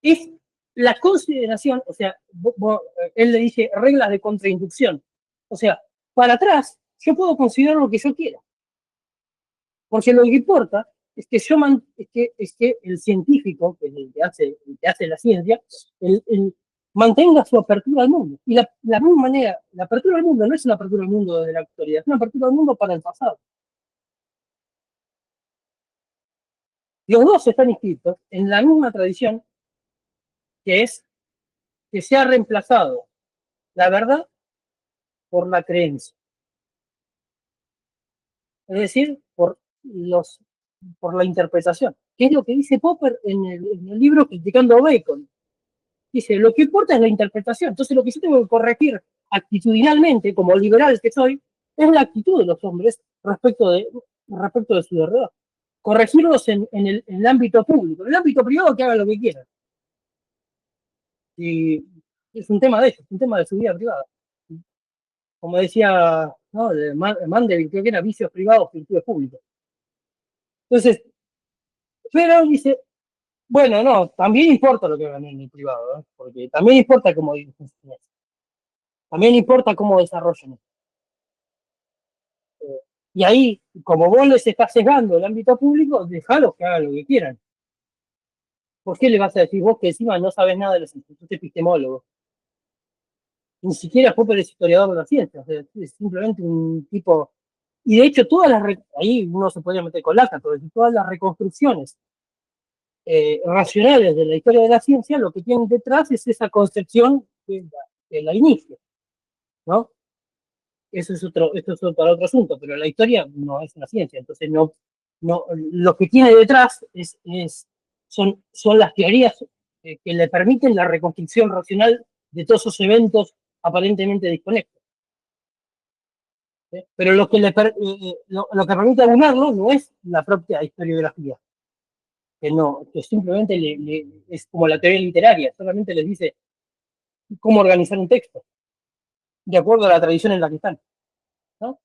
Es la consideración, o sea, él le dice reglas de contrainducción. O sea, para atrás, yo puedo considerar lo que yo quiera. Porque lo que importa es que el científico, que es el que hace la ciencia, mantenga su apertura al mundo. Y la misma manera, la apertura al mundo no es una apertura al mundo de la actualidad, es una apertura al mundo para el pasado. Los dos están inscritos en la misma tradición, que es que se ha reemplazado la verdad por la creencia. Es decir, por la interpretación. ¿Qué es lo que dice Popper en el libro Criticando a Bacon? Dice, lo que importa es la interpretación. Entonces, lo que yo tengo que corregir actitudinalmente, como liberal que soy, es la actitud de los hombres respecto de su verdad. Corregirlos en el ámbito público. En el ámbito privado, que hagan lo que quieran. Y es un tema de ellos, es un tema de su vida privada. Como decía, ¿no?, de Mandeville, creo que era vicios privados, virtudes públicas. Entonces, pero dice, bueno, no, también importa lo que hagan en el privado, ¿eh? Porque también importa cómo dirigen, también importa cómo desarrollan. Y ahí, como vos les estás sesgando el ámbito público, dejalos que hagan lo que quieran. ¿Por qué le vas a decir vos que encima no sabes nada de los institutos epistemólogos? Ni siquiera Popper es historiador de la ciencia, o sea, es simplemente un tipo. Y de hecho, ahí uno se podría meter con Lacan, pero todas las reconstrucciones racionales de la historia de la ciencia, lo que tienen detrás es esa concepción que la inicia, ¿no? Esto es para otro asunto, pero la historia no es una ciencia, entonces lo que tiene detrás son las teorías que le permiten la reconstrucción racional de todos esos eventos aparentemente desconexos. ¿Sí? Pero lo que permite abonarlo no es la propia historiografía, que simplemente es como la teoría literaria, solamente les dice cómo organizar un texto, de acuerdo a la tradición en la que están, ¿no?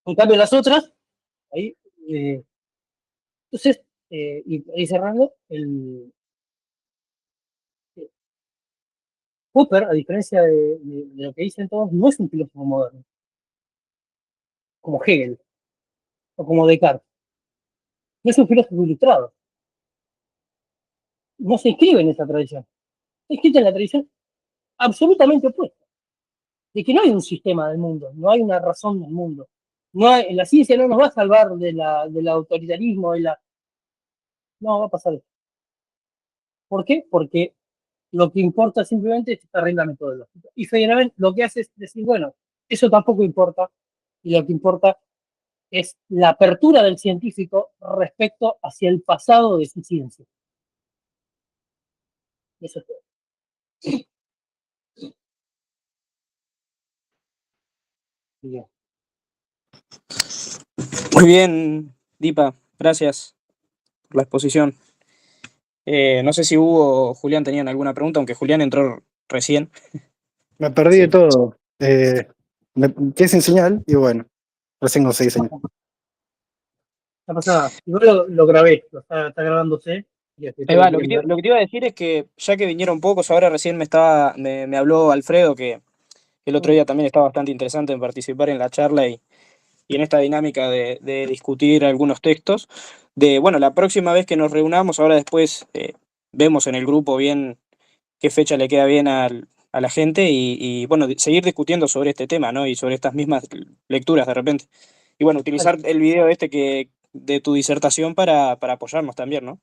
En cambio, las otras, ahí, entonces, y ahí cerrando, Popper, a diferencia de lo que dicen todos, no es un filósofo moderno, como Hegel o como Descartes. No es un filósofo ilustrado. No se inscribe en esa tradición. Se inscribe en la tradición absolutamente opuesta, de que no hay un sistema del mundo, no hay una razón del mundo. La ciencia no nos va a salvar del autoritarismo, no va a pasar eso. ¿Por qué? Porque lo que importa simplemente es esta regla metodológica. Y Feyerabend lo que hace es decir, bueno, eso tampoco importa, y lo que importa es la apertura del científico respecto hacia el pasado de su ciencia. Eso es todo. Bien. Muy bien, Dipa, gracias por la exposición. No sé si Hugo o Julián tenían alguna pregunta, aunque Julián entró recién. Me perdí de todo. Me quedé sin señal y bueno, recién conseguí señal. No pasa nada. Igual lo grabé, está grabándose. Ahí va, lo que te iba a decir es que ya que vinieron pocos, ahora recién me habló Alfredo, que el otro día también estaba bastante interesante en participar en la charla y en esta dinámica de discutir algunos textos. Bueno, la próxima vez que nos reunamos, ahora después vemos en el grupo bien qué fecha le queda bien a la gente y bueno, seguir discutiendo sobre este tema, ¿no? Y sobre estas mismas lecturas de repente. Y bueno, utilizar el video de tu disertación para apoyarnos también, ¿no?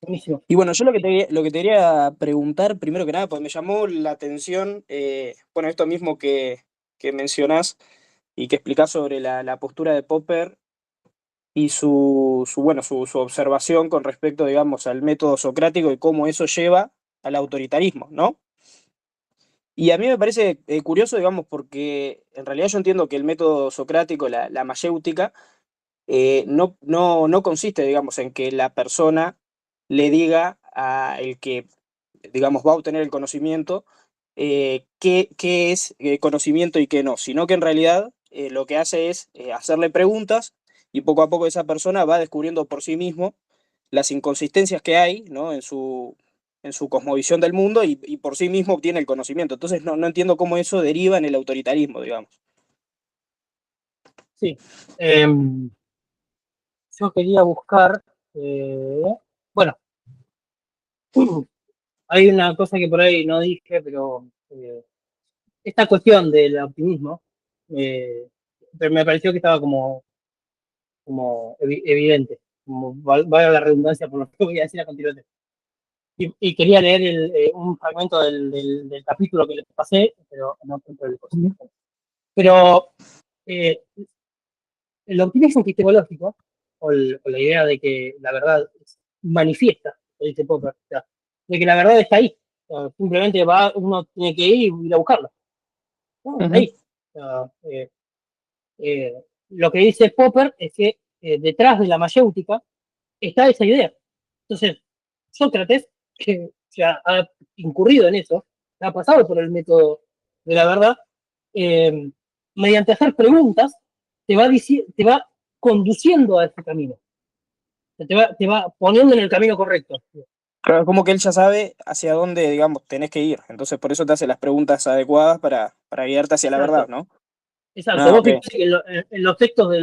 Buenísimo. Y bueno, yo lo que te quería preguntar, primero que nada, pues me llamó la atención, bueno, esto mismo que mencionás y que explicás sobre la postura de Popper y su observación con respecto, digamos, al método socrático y cómo eso lleva al autoritarismo, ¿no? Y a mí me parece curioso, digamos, porque en realidad yo entiendo que el método socrático, la mayéutica, no consiste, digamos, en que la persona le diga a el que, digamos, va a obtener el conocimiento, qué es conocimiento y qué no, sino que en realidad lo que hace es hacerle preguntas y poco a poco esa persona va descubriendo por sí mismo las inconsistencias que hay, ¿no? En su cosmovisión del mundo y por sí mismo obtiene el conocimiento. Entonces no entiendo cómo eso deriva en el autoritarismo, digamos. Sí. Yo quería buscar, bueno, hay una cosa que por ahí no dije, pero esta cuestión del optimismo me pareció que estaba como evidente, como valga la redundancia por lo que voy a decir a continuación. Y quería leer un fragmento del capítulo que les pasé, pero no encuentro el coso. Pero eh, el optimismo epistemológico, o la idea de que la verdad es manifiesta, lo dice Popper, o sea, de que la verdad está ahí. O sea, simplemente uno tiene que ir a buscarla. ¿No? Está Ujú, ahí. O sea, eh, lo que dice Popper es que detrás de la mayéutica está esa idea. Entonces, Sócrates, que ya ha incurrido en eso, ha pasado por el método de la verdad, eh, mediante hacer preguntas, te va conduciendo a ese camino, te va poniendo en el camino correcto. claro, como que él ya sabe hacia dónde, digamos, tenés que ir. Entonces, por eso te hace las preguntas adecuadas para guiarte hacia la verdad, Exacto, ¿no? exacto. Ah, Vos ok. fijate que en los textos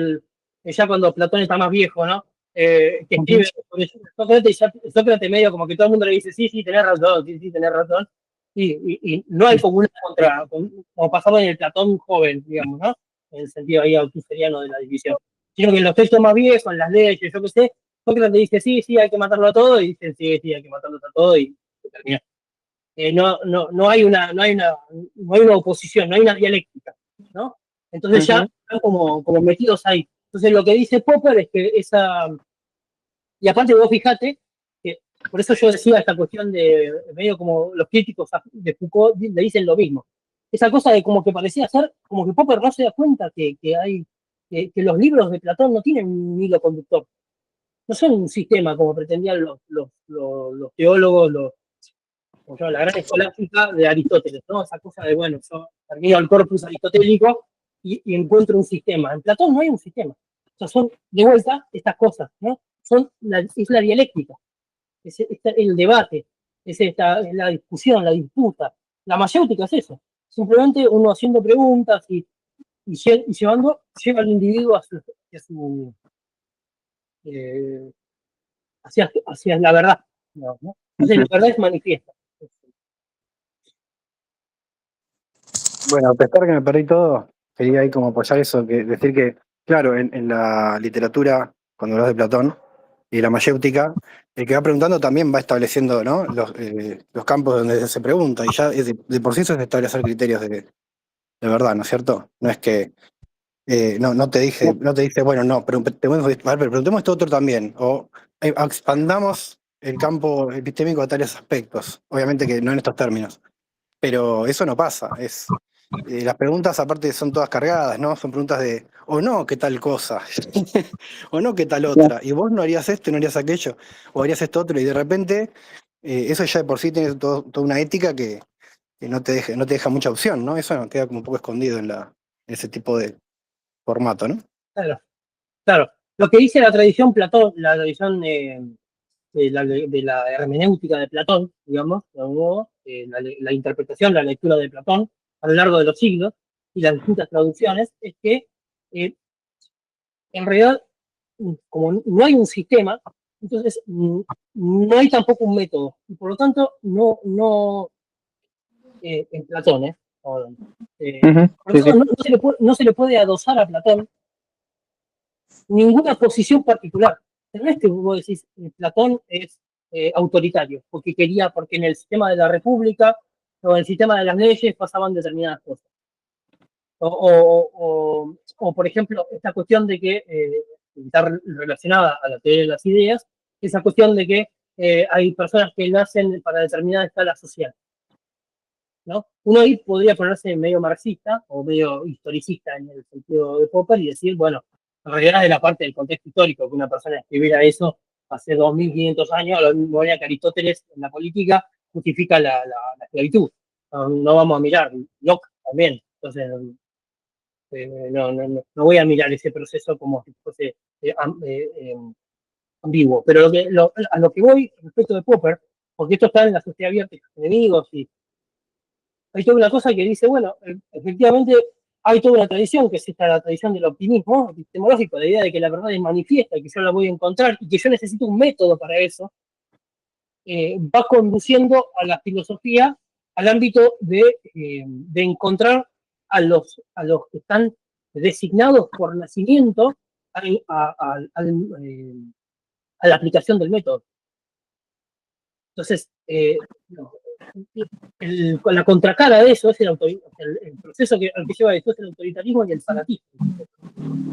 ya cuando Platón está más viejo, ¿no? Que Ujú. escribe sobre Sócrates, Sócrates medio como que todo el mundo le dice, sí, sí, tenés razón, sí, sí, tenés razón. Y no hay como una como pasaba en el Platón joven, digamos, ¿no? En el sentido ahí austeriano de la división. Sino que en los textos más viejos, en las leyes, yo qué sé, Sócrates dice, sí, sí, hay que matarlo a todo, y dice, sí, sí, hay que matarlo a todo, y se termina. No hay una oposición, no hay una dialéctica, ¿no? Entonces ya Ujú. están como metidos ahí. Entonces lo que dice Popper es que y aparte vos fijate, que por eso yo decía esta cuestión de medio como los críticos de Foucault le dicen lo mismo. Esa cosa de como que parecía ser, como que Popper no se da cuenta que los libros de Platón no tienen un hilo conductor, no son un sistema como pretendían los teólogos, como yo, la gran escolástica de Aristóteles, ¿no? Esa cosa de, bueno, yo termino el corpus aristotélico y encuentro un sistema. En Platón no hay un sistema. O sea, son, de vuelta, estas cosas, ¿no? Es la dialéctica, es el debate, es la discusión, la disputa. La mayéutica es eso. Simplemente uno haciendo preguntas y lleva al individuo eh, hacia la verdad. ¿No? Entonces, la verdad es manifiesta. Bueno, a pesar que me perdí todo, quería ahí como apoyar eso, decir que, claro, en la literatura, cuando hablas de Platón y la mayéutica, el que va preguntando también va estableciendo, ¿no? Los campos donde se pregunta, y ya de por sí eso es establecer criterios de verdad, ¿no es cierto? No es que no te dice, bueno, no, pero preguntemos esto otro también, o expandamos el campo epistémico a tales aspectos, obviamente que no en estos términos, pero eso no pasa, las preguntas aparte son todas cargadas, ¿no? Son preguntas de, o no, ¿qué tal cosa? O no, ¿qué tal otra? Y vos no harías esto y no harías aquello, o harías esto otro, y de repente eso ya de por sí tiene toda una ética que no te deja mucha opción, ¿no? Eso queda como un poco escondido en ese tipo de formato, ¿no? Claro, claro. Lo que dice la tradición Platón, la tradición de la hermenéutica de Platón, digamos, de algún modo, la interpretación, la lectura de Platón a lo largo de los siglos y las distintas traducciones, es que eh, en realidad, como no hay un sistema, entonces no hay tampoco un método. Y por lo tanto, en Platón, Ujú, por sí, eso sí. no se le puede adosar a Platón ninguna posición particular. No es que vos decís, Platón es autoritario, porque en el sistema de la república o en el sistema de las leyes pasaban determinadas cosas. Por ejemplo, esta cuestión de que está relacionada a la teoría de las ideas, esa cuestión de que hay personas que nacen para determinada escala social. ¿no? Uno ahí podría ponerse medio marxista o medio historicista en el sentido de Popper y decir, bueno, en realidad es la parte del contexto histórico que una persona escribiera eso hace 2500 años, lo mismo que Aristóteles en la política justifica la esclavitud. No, no vamos a mirar, Locke también. Entonces, no voy a mirar ese proceso como si fuese ambiguo. Pero a lo que voy respecto de Popper, porque esto está en la sociedad abierta y los enemigos, y hay toda una cosa que dice, bueno, efectivamente hay toda una tradición, que es esta la tradición del optimismo epistemológico, la idea de que la verdad es manifiesta y que yo la voy a encontrar y que yo necesito un método para eso, va conduciendo a la filosofía al ámbito de encontrar a los que están designados por nacimiento a la aplicación del método. Entonces, la contracara de eso es el proceso al que lleva después el autoritarismo y el fanatismo.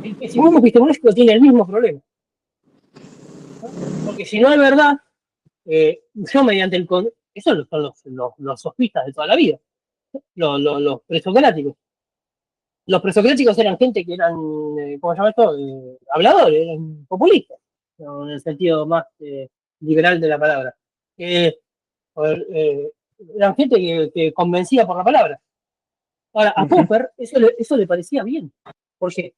El pesimismo epistemológico tiene el mismo problema, ¿no? Porque si no es verdad, yo mediante esos son los sofistas de toda la vida, los presocráticos. Los presocráticos eran gente que eran, ¿cómo se llama esto? Habladores, eran populistas, ¿no? En el sentido más liberal de la palabra. Eran gente que convencía por la palabra. Ahora, a Popper eso le parecía bien. ¿Por qué?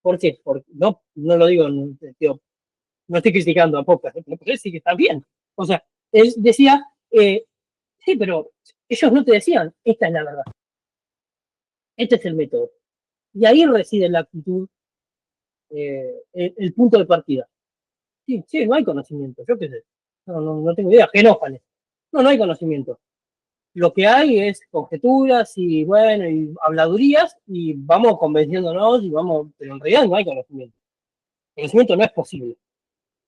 ¿Por qué? Porque no lo digo en un sentido, no estoy criticando a Popper, me parece que está bien. O sea, él decía, sí, pero ellos no te decían, esta es la verdad, este es el método. Y ahí reside la actitud, el punto de partida. Sí, sí, no hay conocimiento, yo qué sé, no tengo idea, Genófanes. No hay conocimiento. Lo que hay es conjeturas y, bueno, y habladurías, y vamos convenciéndonos, pero en realidad no hay conocimiento. El conocimiento no es posible.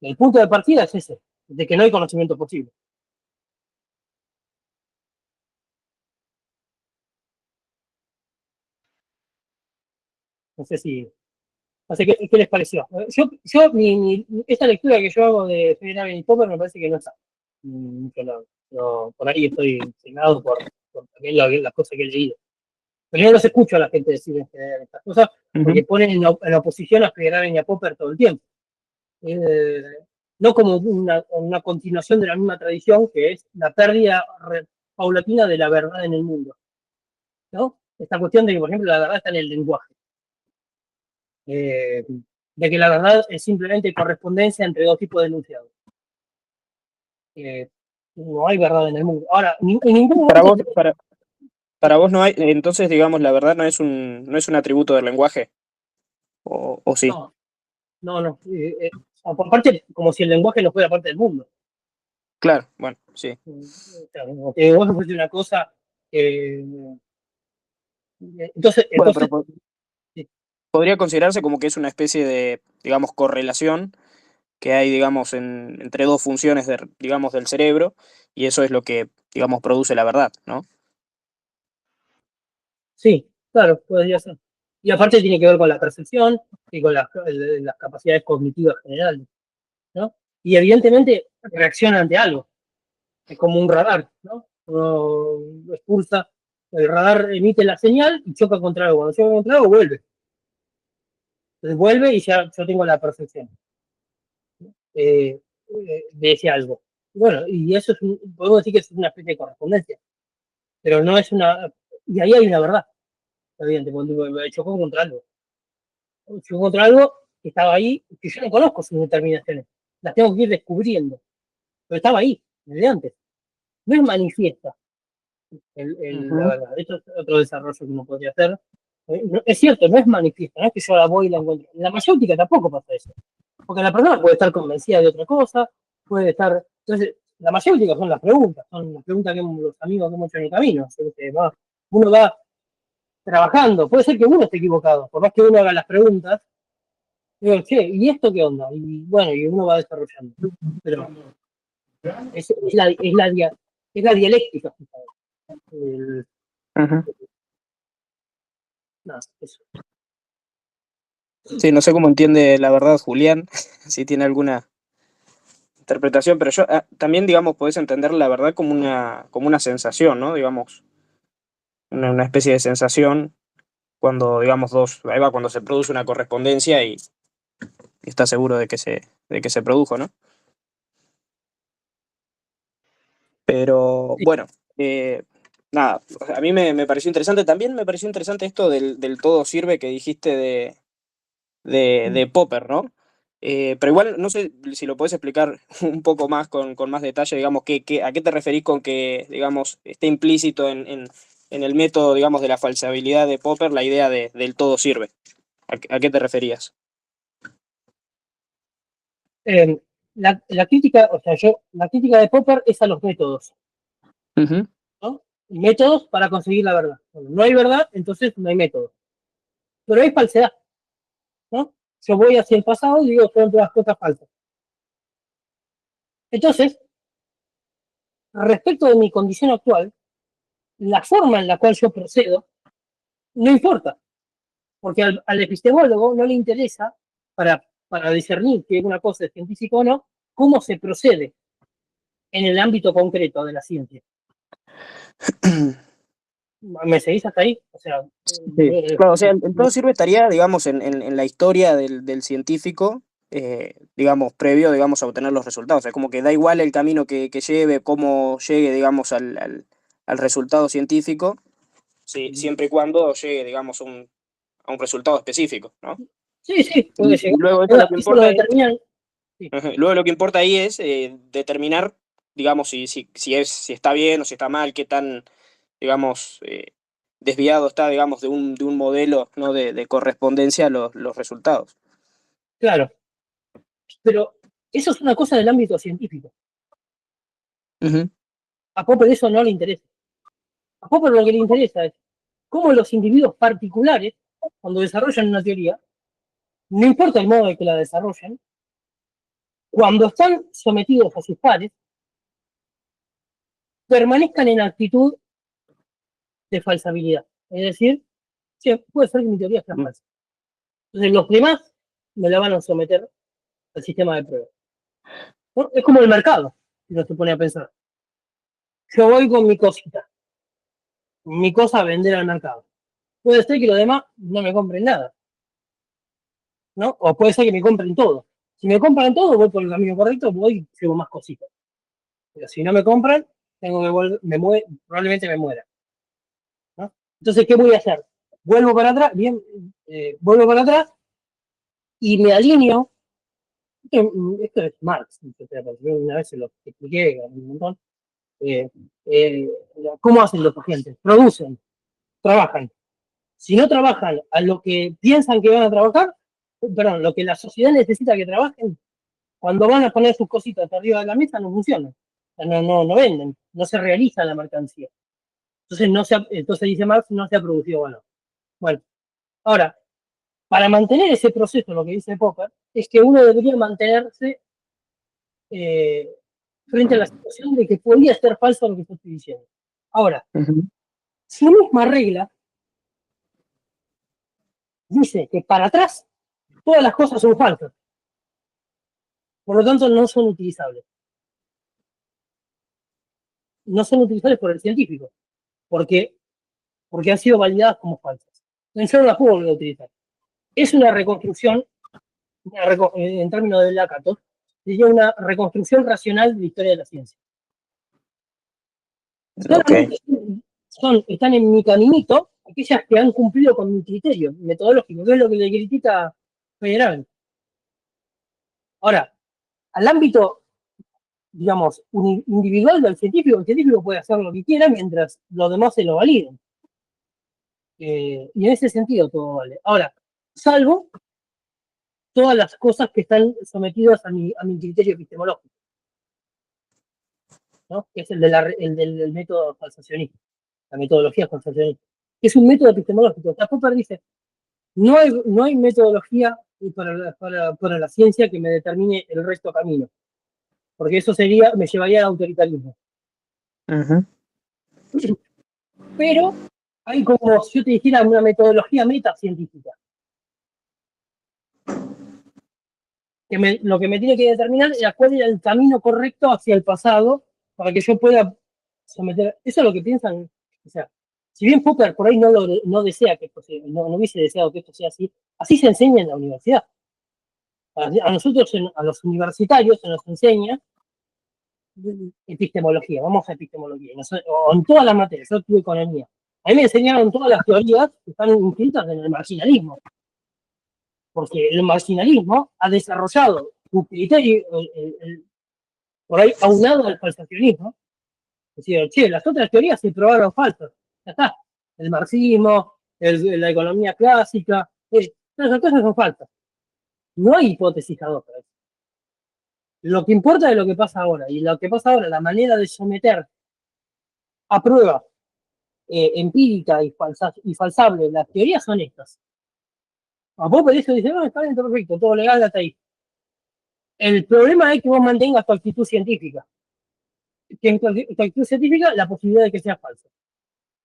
El punto de partida es ese, de que no hay conocimiento posible. No sé si... No sé qué les pareció. Esta lectura que yo hago de Federer y Popper me parece que no está. Por ahí estoy cegado por también las cosas que he leído. Pero yo no los escucho a la gente decir estas cosas, porque ponen en oposición a Federer y a Popper todo el tiempo. No como una continuación de la misma tradición, que es la pérdida paulatina de la verdad en el mundo, ¿no? Esta cuestión de que, por ejemplo, la verdad está en el lenguaje. De que la verdad es simplemente correspondencia entre dos tipos de enunciados. No hay verdad en el mundo. Ahora, en ningún momento... Para vos no hay, entonces, digamos, la verdad no es un atributo del lenguaje, o sí. No. Por parte, como si el lenguaje no fuera parte del mundo. Claro, bueno, sí. Que vos fuiste una cosa... entonces Pero podría considerarse como que es una especie de, digamos, correlación que hay, digamos, entre dos funciones, digamos, del cerebro, y eso es lo que, digamos, produce la verdad, ¿no? Sí, claro, podría ser. Y aparte tiene que ver con la percepción y con las capacidades cognitivas generales, ¿no? Y evidentemente reacciona ante algo. Es como un radar, ¿no? Uno expulsa, el radar emite la señal y choca contra algo. Cuando choca contra algo, vuelve. Entonces vuelve y ya yo tengo la percepción de ese algo. Bueno, y eso podemos decir que es una especie de correspondencia, pero no es una... Y ahí hay una verdad, evidente, cuando me chocó contra algo. Chocó contra algo que estaba ahí, que yo no conozco sus determinaciones, las tengo que ir descubriendo, pero estaba ahí, desde antes. No es manifiesta la verdad. Esto es otro desarrollo que uno podría hacer. Es cierto, no es manifiesta, no es que yo la voy y la encuentro. En la mayéutica tampoco pasa eso. Porque la persona puede estar convencida de otra cosa, puede estar... Entonces, la mayéutica son las preguntas que los amigos que hemos hecho en el camino. Uno va trabajando, puede ser que uno esté equivocado, por más que uno haga las preguntas, digo, che, ¿y esto qué onda? Y bueno, y uno va desarrollando. Pero es la dialéctica. No, eso. Sí, no sé cómo entiende la verdad Julián, si tiene alguna interpretación, pero yo también, digamos, podés entender la verdad como una sensación, ¿no? Digamos, una especie de sensación cuando, digamos, ahí va cuando se produce una correspondencia y está seguro de que se produjo, ¿no? Pero Sí. bueno, nada, a mí me pareció interesante. También me pareció interesante esto del todo sirve que dijiste de Popper, ¿no? Pero igual no sé si lo podés explicar un poco más con más detalle, digamos, a qué te referís con que, digamos, esté implícito en el método, digamos, de la falsabilidad de Popper, la idea del todo sirve. A qué te referías? Eh, la crítica, o sea, la crítica de Popper es a los métodos, Ujú. ¿no? Métodos para conseguir la verdad. Bueno, no hay verdad, entonces no hay método. Pero hay falsedad, ¿no? Yo voy hacia el pasado y digo, son todas cosas falsas. Entonces, respecto de mi condición actual, la forma en la cual yo procedo no importa, porque al epistemólogo no le interesa, para discernir que una cosa es científica o no, cómo se procede en el ámbito concreto de la ciencia. ¿Me seguís hasta ahí? O sea, Sí, claro, o sea, el todo sirve estaría, digamos, en la historia del científico, digamos, previo, digamos, a obtener los resultados. O sea, como que da igual el camino que lleve, cómo llegue, digamos, al resultado científico, sí, siempre y cuando llegue, digamos, a un resultado específico, ¿no? sí, sí, puede Y llegar. luego eso lo que Eso lo importa es, determinan. Sí, luego lo que importa ahí es determinar, digamos, si está bien o si está mal, qué tan, digamos, desviado está, digamos, de un modelo, ¿no? de correspondencia a los resultados. claro. Pero eso es una cosa del ámbito científico. Ujú. A Popper eso no le interesa. A Popper lo que le interesa es cómo los individuos particulares, cuando desarrollan una teoría, no importa el modo de que la desarrollen, cuando están sometidos a sus pares, permanezcan en actitud de falsabilidad. Es decir, sí, puede ser que mi teoría sea falsa. Entonces los demás me la van a someter al sistema de prueba, ¿no? Es como el mercado, si uno se pone a pensar. Yo voy con mi cosa a vender al mercado. Puede ser que los demás no me compren nada, ¿no? O puede ser que me compren todo. Si me compran todo, voy por el camino correcto, voy y llevo más cositas. Pero si no me compran, tengo que probablemente me muera, ¿no? Entonces, ¿qué voy a hacer? Vuelvo para atrás, bien, vuelvo para atrás y me alineo. Esto es Marx, una vez se lo expliqué un montón. Eh, eh, ¿Cómo hacen los agentes? Producen, trabajan. Si no trabajan a lo que piensan que van a trabajar, perdón, lo que la sociedad necesita que trabajen, cuando van a poner sus cositas arriba de la mesa no funcionan. O sea, no venden, no se realiza la mercancía. Entonces, entonces dice Marx, no se ha producido valor. Bueno, ahora, para mantener ese proceso, lo que dice Popper, es que uno debería mantenerse eh, frente a la situación de que podría ser falso lo que estoy diciendo. Ahora, Ujú. su misma regla dice que para atrás todas las cosas son falsas, por lo tanto no son utilizables. No son utilizables por el científico, porque, porque han sido validadas como falsas. Entonces yo no las puedo volver a utilizar. Es una reconstrucción, en términos de Lakatos, sería una reconstrucción racional de la historia de la ciencia. Ok. Solamente están en mi caminito aquellas que han cumplido con mi criterio metodológico, que es lo que le critica Federal. Ahora, al ámbito, digamos, individual del científico, el científico puede hacer lo que quiera mientras los demás se lo validen. Y en ese sentido todo vale. Ahora, salvo todas las cosas que están sometidas a mi criterio epistemológico, ¿no? Que es el del método falsacionista, la metodología falsacionista, que es un método epistemológico. O sea, Popper dice, no hay metodología para la ciencia que me determine el resto camino, porque eso me llevaría al autoritarismo. Ujú. Pero hay como, si yo te dijera, una metodología metacientífica, lo que me tiene que determinar es cuál era el camino correcto hacia el pasado para que yo pueda someter. Eso es lo que piensan. O sea, Si bien Popper por ahí no desea que esto sea, no hubiese deseado que esto sea así se enseña en la universidad. A nosotros, a los universitarios, se nos enseña epistemología, vamos a epistemología, o en todas las materias, yo tuve economía. A mí me enseñaron todas las teorías que están inscritas en el marginalismo, porque el marginalismo ha desarrollado un criterio, por ahí aunado al falsacionismo. Es decir, che, las otras teorías se probaron falsas, ya está. El marxismo, la economía clásica, todas esas cosas son falsas. No hay hipótesis a dos para eso. Lo que importa es lo que pasa ahora, y lo que pasa ahora, la manera de someter a prueba empírica y falsable las teorías son estas. A Popper eso dice, no, está bien, perfecto, todo legal hasta ahí. El problema es que vos mantengas tu actitud científica. Que en tu actitud científica la posibilidad de que sea falso.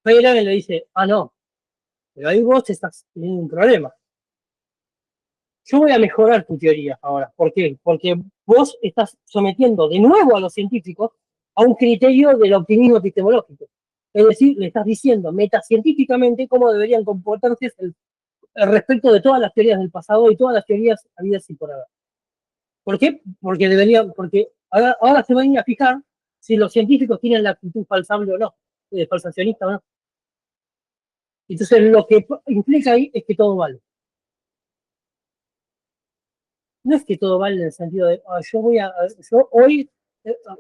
Pero él le dice, no, pero ahí vos estás teniendo un problema. Yo voy a mejorar tu teoría ahora. ¿Por qué? Porque vos estás sometiendo de nuevo a los científicos a un criterio del optimismo epistemológico. Es decir, le estás diciendo metacientíficamente cómo deberían comportarse respecto de todas las teorías del pasado y todas las teorías habidas y por haber. ¿Por qué? Porque ahora se van a fijar si los científicos tienen la actitud falsable o no, falsacionista o no. Entonces lo que implica ahí es que todo vale. No es que todo vale en el sentido de, hoy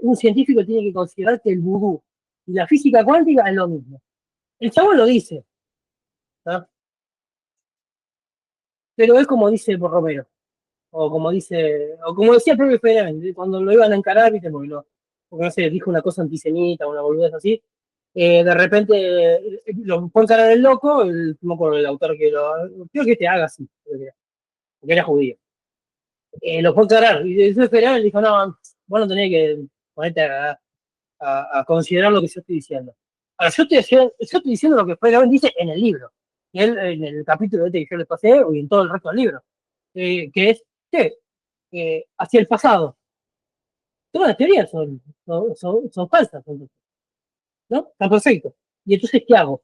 un científico tiene que considerar que el vudú y la física cuántica es lo mismo. El chavo lo dice, ¿tá? Pero es como dice Romero, o como decía el propio Federer, cuando lo iban a encarar, ¿viste? Porque no sé, dijo una cosa antisemita, una boludez así, de repente lo fue a encarar el loco, no me acuerdo del autor creo que te haga así, porque era judío. Lo fue a encarar, y después Federer dijo, no, vos no tenés que ponerte a considerar lo que yo estoy diciendo. Ahora, yo estoy diciendo lo que Federer dice en el libro, y él en el capítulo que yo les pasé, y en todo el resto del libro, que es, hacia el pasado. Todas las teorías son falsas, ¿no? Está perfecto. Y entonces, ¿qué hago?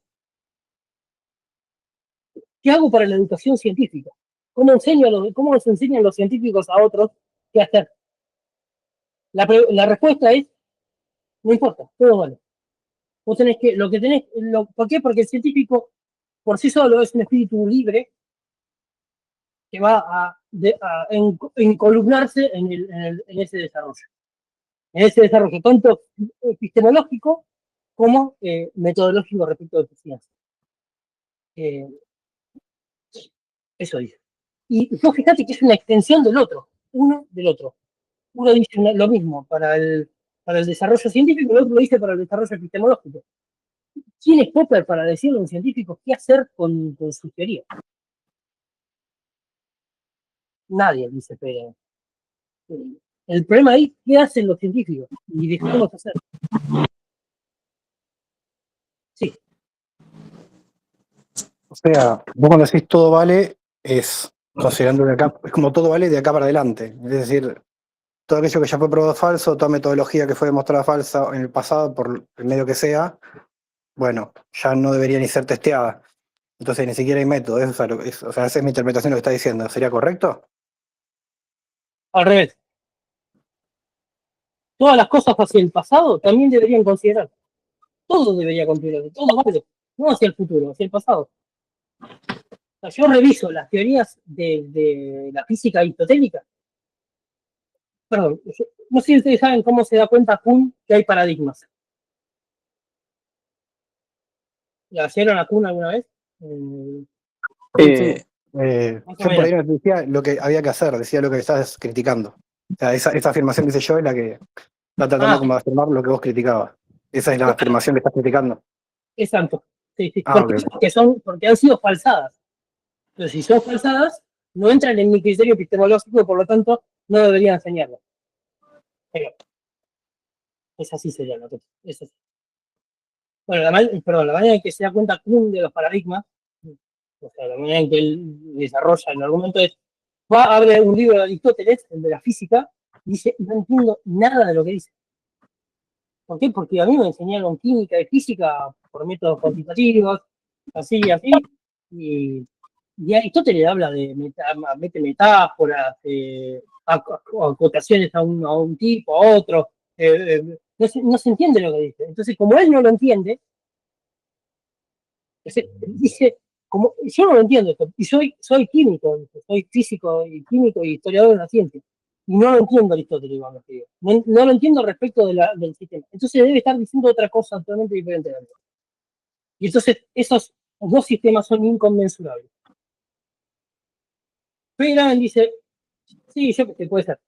¿Qué hago para la educación científica? ¿Cómo les enseñan los científicos a otros qué hacer? La respuesta es, no importa, todo vale. Vos tenés que, ¿por qué? Porque el científico por sí solo es un espíritu libre que va a encolumnarse en ese desarrollo. En ese desarrollo tanto epistemológico como metodológico respecto de tu ciencia. Eso dice. Y vos fíjate que es una extensión del otro, uno del otro. Uno dice lo mismo para el desarrollo científico, el otro lo dice para el desarrollo epistemológico. ¿Quién es Popper para decirle a un científico qué hacer con su teoría? Nadie, dice Pérez. El problema ahí, ¿qué hacen los científicos? Y dejamos hacer. Sí. O sea, vos cuando decís todo vale, es considerando de acá, es como todo vale de acá para adelante. Es decir, todo aquello que ya fue probado falso, toda metodología que fue demostrada falsa en el pasado, por el medio que sea, bueno, ya no debería ni ser testeada. Entonces ni siquiera hay método. O sea, esa es mi interpretación de lo que está diciendo. ¿Sería correcto? Al revés. Todas las cosas hacia el pasado también deberían considerar. Todo debería considerarse, todo vale. No hacia el futuro, hacia el pasado. O sea, yo reviso las teorías de la física aristotélica. Perdón, no sé si ustedes saben cómo se da cuenta Kuhn que hay paradigmas. ¿La hicieron a Kuhn alguna vez? Yo por ahí no decía lo que había que hacer, decía lo que estás criticando. O sea, esa afirmación que hice yo es la que está tratando como de afirmar lo que vos criticabas. Esa es la afirmación que estás criticando. Exacto. Sí. Okay. Porque han sido falsadas. Entonces, si son falsadas, no entran en mi criterio epistemológico y por lo tanto no debería enseñarlo. Pero esa sí sería la cosa. Eso sí. Bueno, la manera en que se da cuenta Kuhn de los paradigmas, o sea, la manera en que él desarrolla el argumento es, abre un libro de Aristóteles, el de la física, y dice, no entiendo nada de lo que dice. ¿Por qué? Porque a mí me enseñaron química y física por métodos cuantitativos, así, así, y Aristóteles habla de mete metáforas, acotaciones a un tipo, a otro, no se entiende lo que dice. Entonces, como él no lo entiende, dice, como yo no lo entiendo esto, y soy químico, soy físico y químico y historiador de la ciencia, y no lo entiendo Aristóteles, vamos a decir. No lo entiendo respecto del sistema. Entonces debe estar diciendo otra cosa totalmente diferente. Y entonces esos dos sistemas son inconmensurables. Pero dice, sí, yo que puede ser,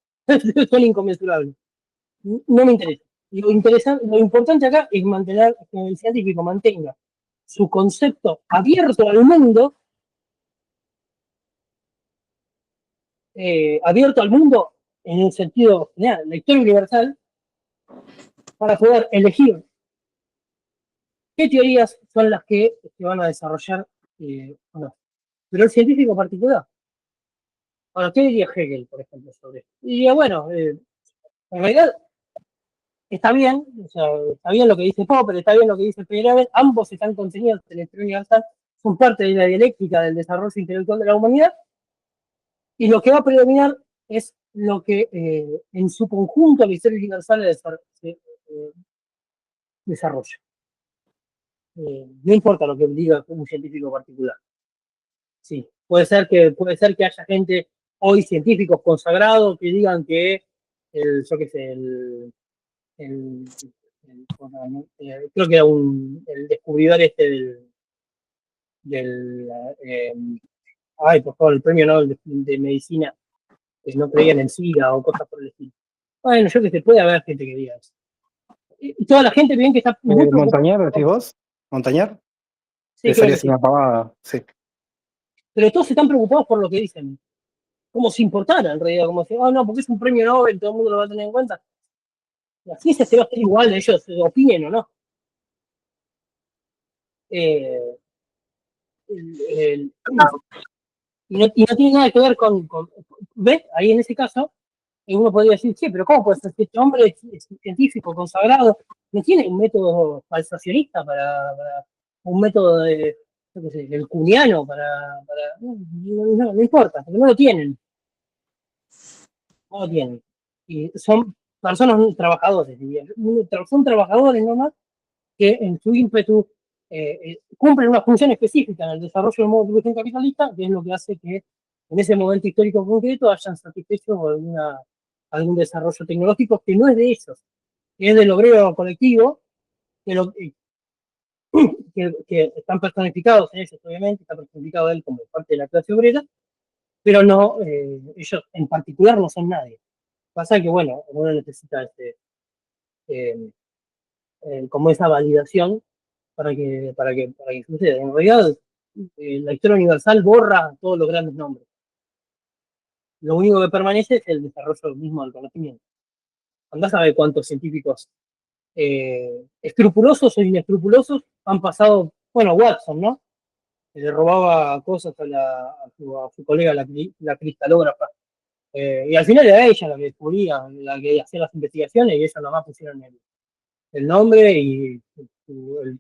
son inconmensurables. No me interesa. Lo importante acá es mantener que el científico mantenga su concepto abierto al mundo, en el sentido general, la historia universal, para poder elegir qué teorías son las que se van a desarrollar o no. Pero el científico particular. Ahora, ¿qué diría Hegel, por ejemplo, sobre esto? Diría, bueno, en realidad está bien, o sea, está bien lo que dice Popper, está bien lo que dice Feyerabend, ambos están contenidos en la historia universal, son parte de la dialéctica del desarrollo intelectual de la humanidad, y lo que va a predominar es lo que en su conjunto la historia universal se desarrolla. No importa lo que diga un científico particular. Sí, puede ser que haya gente hoy, científicos consagrados, que digan que yo qué sé, creo que era el descubridor del eh, ay, por favor, el premio Nobel de medicina, que no creían en SIDA o cosas por el estilo. Bueno, yo que sé, puede haber gente que diga eso. Y toda la gente bien que está muy preocupada. ¿Montañar, decís vos? ¿Montañar? Sí, creo Debería que ser sí. una pavada, sí. Pero todos están preocupados por lo que dicen. Como si importara en realidad, como si, no, porque es un premio Nobel, todo el mundo lo va a tener en cuenta. La ciencia se va a hacer igual, ellos opinen o no. Eh, el- y no tiene nada que ver ¿ves? Ahí en ese caso, uno podría decir, sí, pero ¿cómo puede ser que este hombre es un científico consagrado? ¿No tiene un método falsacionista un método de, yo qué sé, el cuniano no importa, porque no lo tienen, no lo tienen. Y son personas trabajadores, diría. Son trabajadores nomás que en su ímpetu cumplen una función específica en el desarrollo del modo de producción capitalista, que es lo que hace que en ese momento histórico concreto hayan satisfecho algún desarrollo tecnológico que no es de ellos, que es del obrero colectivo, que, que están personificados en ellos, obviamente, está personificado él como parte de la clase obrera, pero no, ellos en particular no son nadie. Pasa que, bueno, uno necesita eh, como esa validación para que suceda. En realidad, la historia universal borra todos los grandes nombres. Lo único que permanece es el desarrollo mismo del conocimiento. Andás a ver cuántos científicos escrupulosos o inescrupulosos han pasado, bueno, Watson, ¿no? Que le robaba cosas a su colega, la cristalógrafa. Y al final era ella la que descubría, la que hacía las investigaciones, y ellos nomás pusieron el nombre y el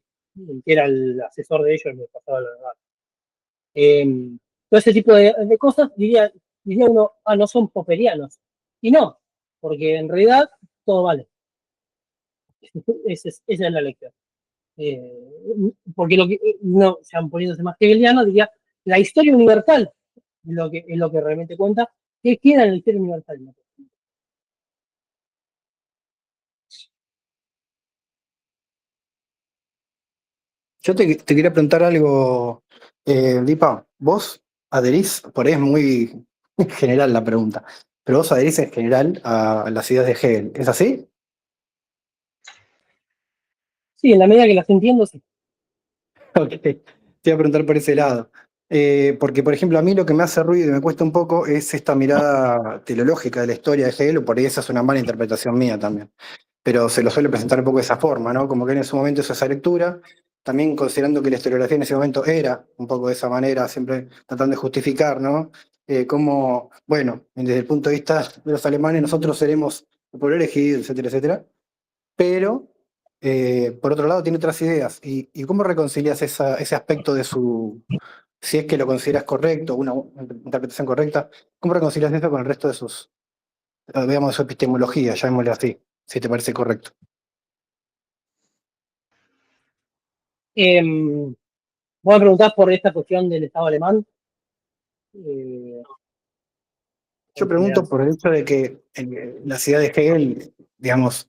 que era el asesor de ellos le pasaba la verdad. Todo ese tipo de cosas, diría uno, no son popperianos. Y no, porque en realidad todo vale. Esa es la lección. Porque lo que no, ya poniéndose más hegeliano, diría, la historia universal es lo que realmente cuenta. ¿Qué queda en la historia universal? Yo te quería preguntar algo, Lipa. ¿Vos adherís, por ahí es muy general la pregunta, pero vos adherís en general a las ideas de Hegel? ¿Es así? Sí, en la medida que las entiendo, sí. Ok, te iba a preguntar por ese lado. Porque, por ejemplo, a mí lo que me hace ruido y me cuesta un poco es esta mirada teleológica de la historia de Hegel, o por ahí esa es una mala interpretación mía también. Pero se lo suele presentar un poco de esa forma, ¿no? Como que en ese momento hizo esa lectura, también considerando que la historiografía en ese momento era un poco de esa manera, siempre tratando de justificar, ¿no? Como, bueno, desde el punto de vista de los alemanes, nosotros seremos el pueblo elegido, etcétera, etcétera. Pero por otro lado tiene otras ideas. ¿Y cómo reconcilias ese aspecto de si es que lo consideras correcto, una interpretación correcta, cómo reconcilias eso con el resto de digamos, de su epistemología, llamémosle así, si te parece correcto? Voy a preguntar por esta cuestión del Estado alemán. Yo pregunto por el hecho de que las ideas de Hegel, digamos,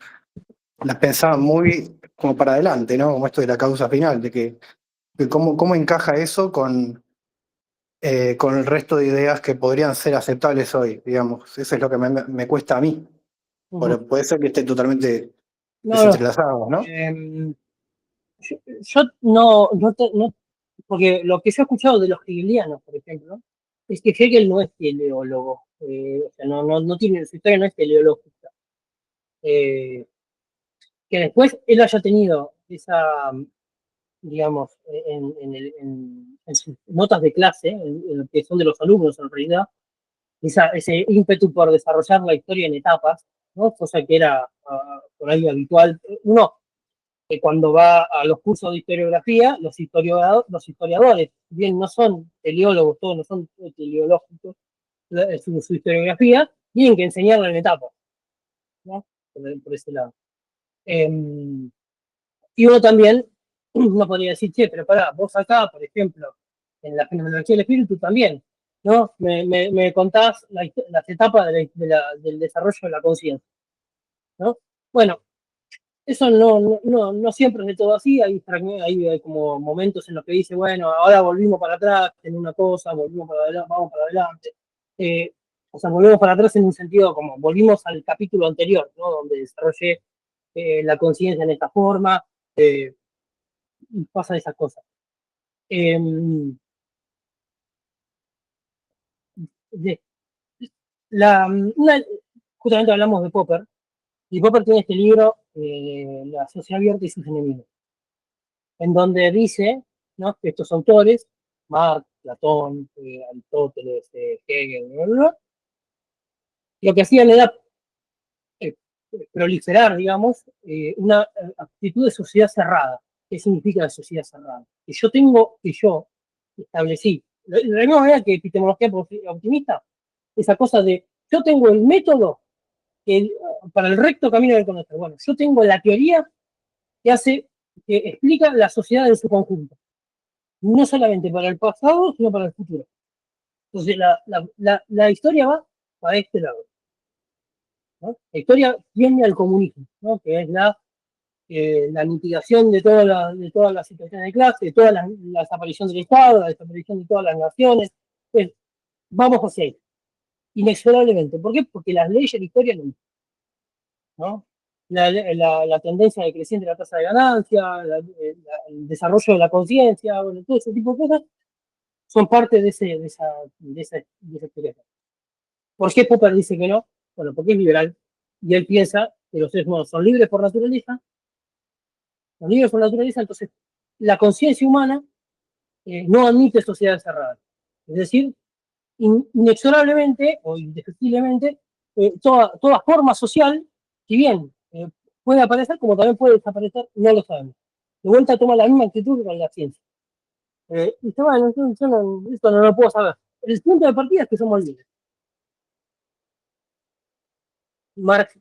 las pensaba muy como para adelante, ¿no? Como esto de la causa final, de que cómo encaja eso con el resto de ideas que podrían ser aceptables hoy, digamos. Eso es lo que me cuesta a mí. Puede ser que estén totalmente desentrelazados, ¿no? Yo no, porque lo que yo he escuchado de los hegelianos, por ejemplo, es que Hegel no es teleólogo, o sea, no tiene, su historia no es teleológica. Que después él haya tenido esa, digamos, en sus notas de clase, que son de los alumnos en realidad, ese ímpetu por desarrollar la historia en etapas, ¿no? Cosa que era por ahí habitual. Uno, cuando va a los cursos de historiografía, los historiadores, bien no son teleólogos, todos no son teleológicos, su historiografía, tienen que enseñarla en etapas, ¿no? Por ese lado. Y uno también, no podría decir, che, pero pará, vos acá, por ejemplo, en la fenomenología del espíritu también, ¿no? Me contás las etapas del desarrollo de la conciencia, ¿no? Bueno, eso no siempre es de todo así, hay como momentos en los que dice, bueno, ahora volvimos para atrás en una cosa, volvimos para adelante, vamos para adelante. O sea, volvemos para atrás en un sentido como volvimos al capítulo anterior, ¿no? Donde desarrollé la conciencia en esta forma, y pasan esas cosas. De, justamente hablamos de Popper, y Popper tiene este libro, La sociedad abierta y sus enemigos, en donde dice, ¿no?, que estos autores, Marx, Platón, Aristóteles, Hegel, bla, bla, bla, lo que hacían era eh, proliferar, digamos, una actitud de sociedad cerrada. ¿Qué significa la sociedad cerrada? Que yo establecí, de la misma manera que epistemología optimista, esa cosa de yo tengo el método que, para el recto camino del conocer. Bueno, yo tengo la teoría que explica la sociedad en su conjunto, no solamente para el pasado, sino para el futuro. Entonces, la historia va para este lado, ¿no? La historia tiende al comunismo, ¿no?, que es la mitigación de todas las situaciones de clase, de toda la desaparición del Estado, la desaparición de todas las naciones. Pues, vamos hacia ahí, inexorablemente. ¿Por qué? Porque las leyes de la historia no. La tendencia decreciente de la tasa de ganancia, el desarrollo de la conciencia, bueno, todo ese tipo de cosas son parte de esa explicación. ¿Por qué Popper dice que no? Bueno, porque es liberal y él piensa que los seres humanos son libres por naturaleza, entonces la conciencia humana no admite sociedades cerradas. Es decir, inexorablemente o indefectiblemente, toda forma social, si bien puede aparecer, como también puede desaparecer, no lo sabemos. De vuelta toma la misma actitud con la ciencia. Y dice, bueno, esto no lo puedo saber. El punto de partida es que somos libres. Marx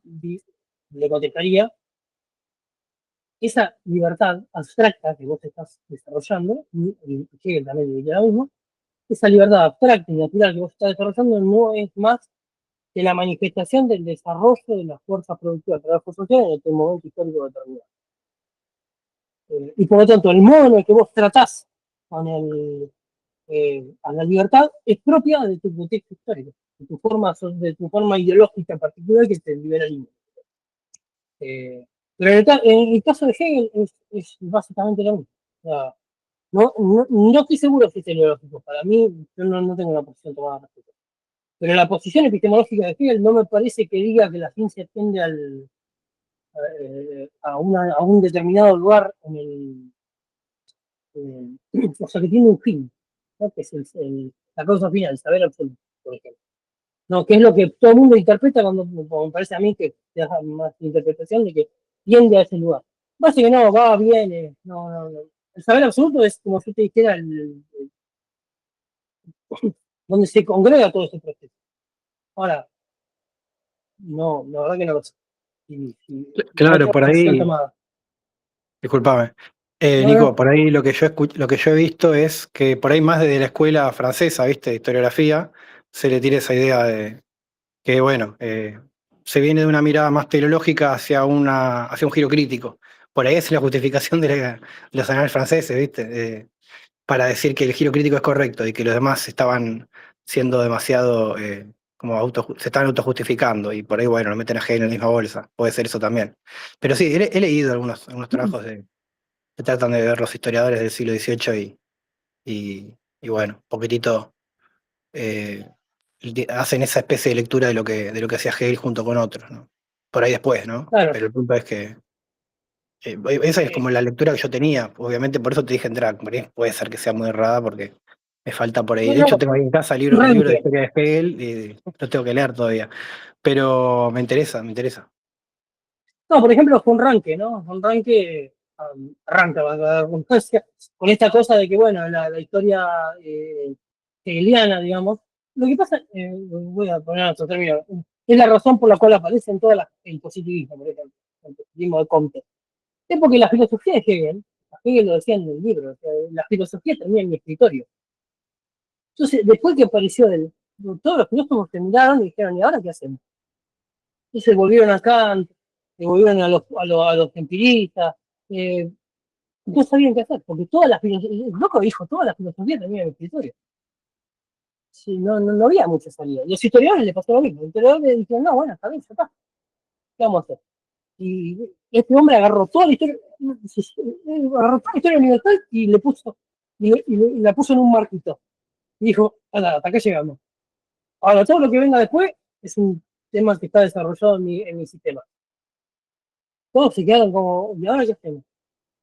le contestaría, esa libertad abstracta que vos estás desarrollando, y Hegel también diría lo mismo, esa libertad abstracta y natural que vos estás desarrollando no es más que la manifestación del desarrollo de las fuerzas productivas del trabajo social en este momento histórico determinado. Y por lo tanto, el modo en el que vos tratás a la libertad es propia de tu contexto histórico, de tu forma ideológica particular, que es el liberalismo. Pero en el caso de Hegel es básicamente lo mismo. O sea, no estoy seguro si es ideológico. Para mí, yo no tengo una posición tomada al respecto. Pero la posición epistemológica de Hegel no me parece que diga que la ciencia tiende a un determinado lugar o sea, que tiene un fin, ¿no?, que es la causa final, el saber absoluto, por ejemplo. No, que es lo que todo el mundo interpreta cuando me parece a mí que te da más interpretación de que tiende a ese lugar. Parece que no, va, viene, no. El saber absoluto es como yo te dijera donde se congrega todo ese proceso. Ahora, no, la verdad que no lo sé. No Claro, tengo por una decisión ahí, tomada. discúlpame. No, Nico, no, por ahí lo que yo he visto es que por ahí más desde la escuela francesa, ¿viste? De historiografía, se le tira esa idea de que, bueno, se viene de una mirada más teleológica hacia un giro crítico. Por ahí es la justificación de los anales franceses, ¿viste? Para decir que el giro crítico es correcto y que los demás estaban siendo demasiado, se estaban autojustificando y por ahí, bueno, lo meten a Hegel en la misma bolsa. Puede ser eso también. Pero sí, he leído algunos trabajos que tratan de ver los historiadores del siglo XVIII y bueno, un poquitito eh, hacen esa especie de lectura de lo que hacía Hegel junto con otros, ¿no? Por ahí después, ¿no? claro. Pero el punto es que esa es como la lectura que yo tenía. Obviamente por eso te dije entrar. Por ahí puede ser que sea muy errada porque me falta por ahí. No, De hecho, no, tengo ahí en casa el libro de arranque. historia de Hegel y lo tengo que leer todavía. Pero me interesa, me interesa. No, por ejemplo, Von Ranke, ¿no? Von Ranke arranca, valga la redundancia, con esta cosa de que, bueno, la historia hegeliana, digamos, lo que pasa, voy a poner otro término, es la razón por la cual aparece en todas el positivismo, por ejemplo, el positivismo de Comte. Es porque la filosofía de Hegel, Hegel lo decía en el libro, o sea, la filosofía termina en mi escritorio. Entonces, después que apareció todos los filósofos se miraron y dijeron, ¿y ahora qué hacemos? Entonces volvieron a Kant, volvieron a los empiristas, eh, no sabían qué hacer, porque toda la filosofía, el loco dijo, toda la filosofía tenía en el escritorio. Sí, no había mucha salida. Los historiadores les pasó lo mismo. Los historiadores dijeron, no, bueno, está bien, ya está. ¿Qué vamos a hacer? Y este hombre agarró toda la historia, agarró toda la historia universal y le puso, y la puso en un marquito. Y dijo, hasta acá llegamos. Ahora, todo lo que venga después es un tema que está desarrollado en mi sistema. Todos se quedaron como, ¿y ahora qué hacemos?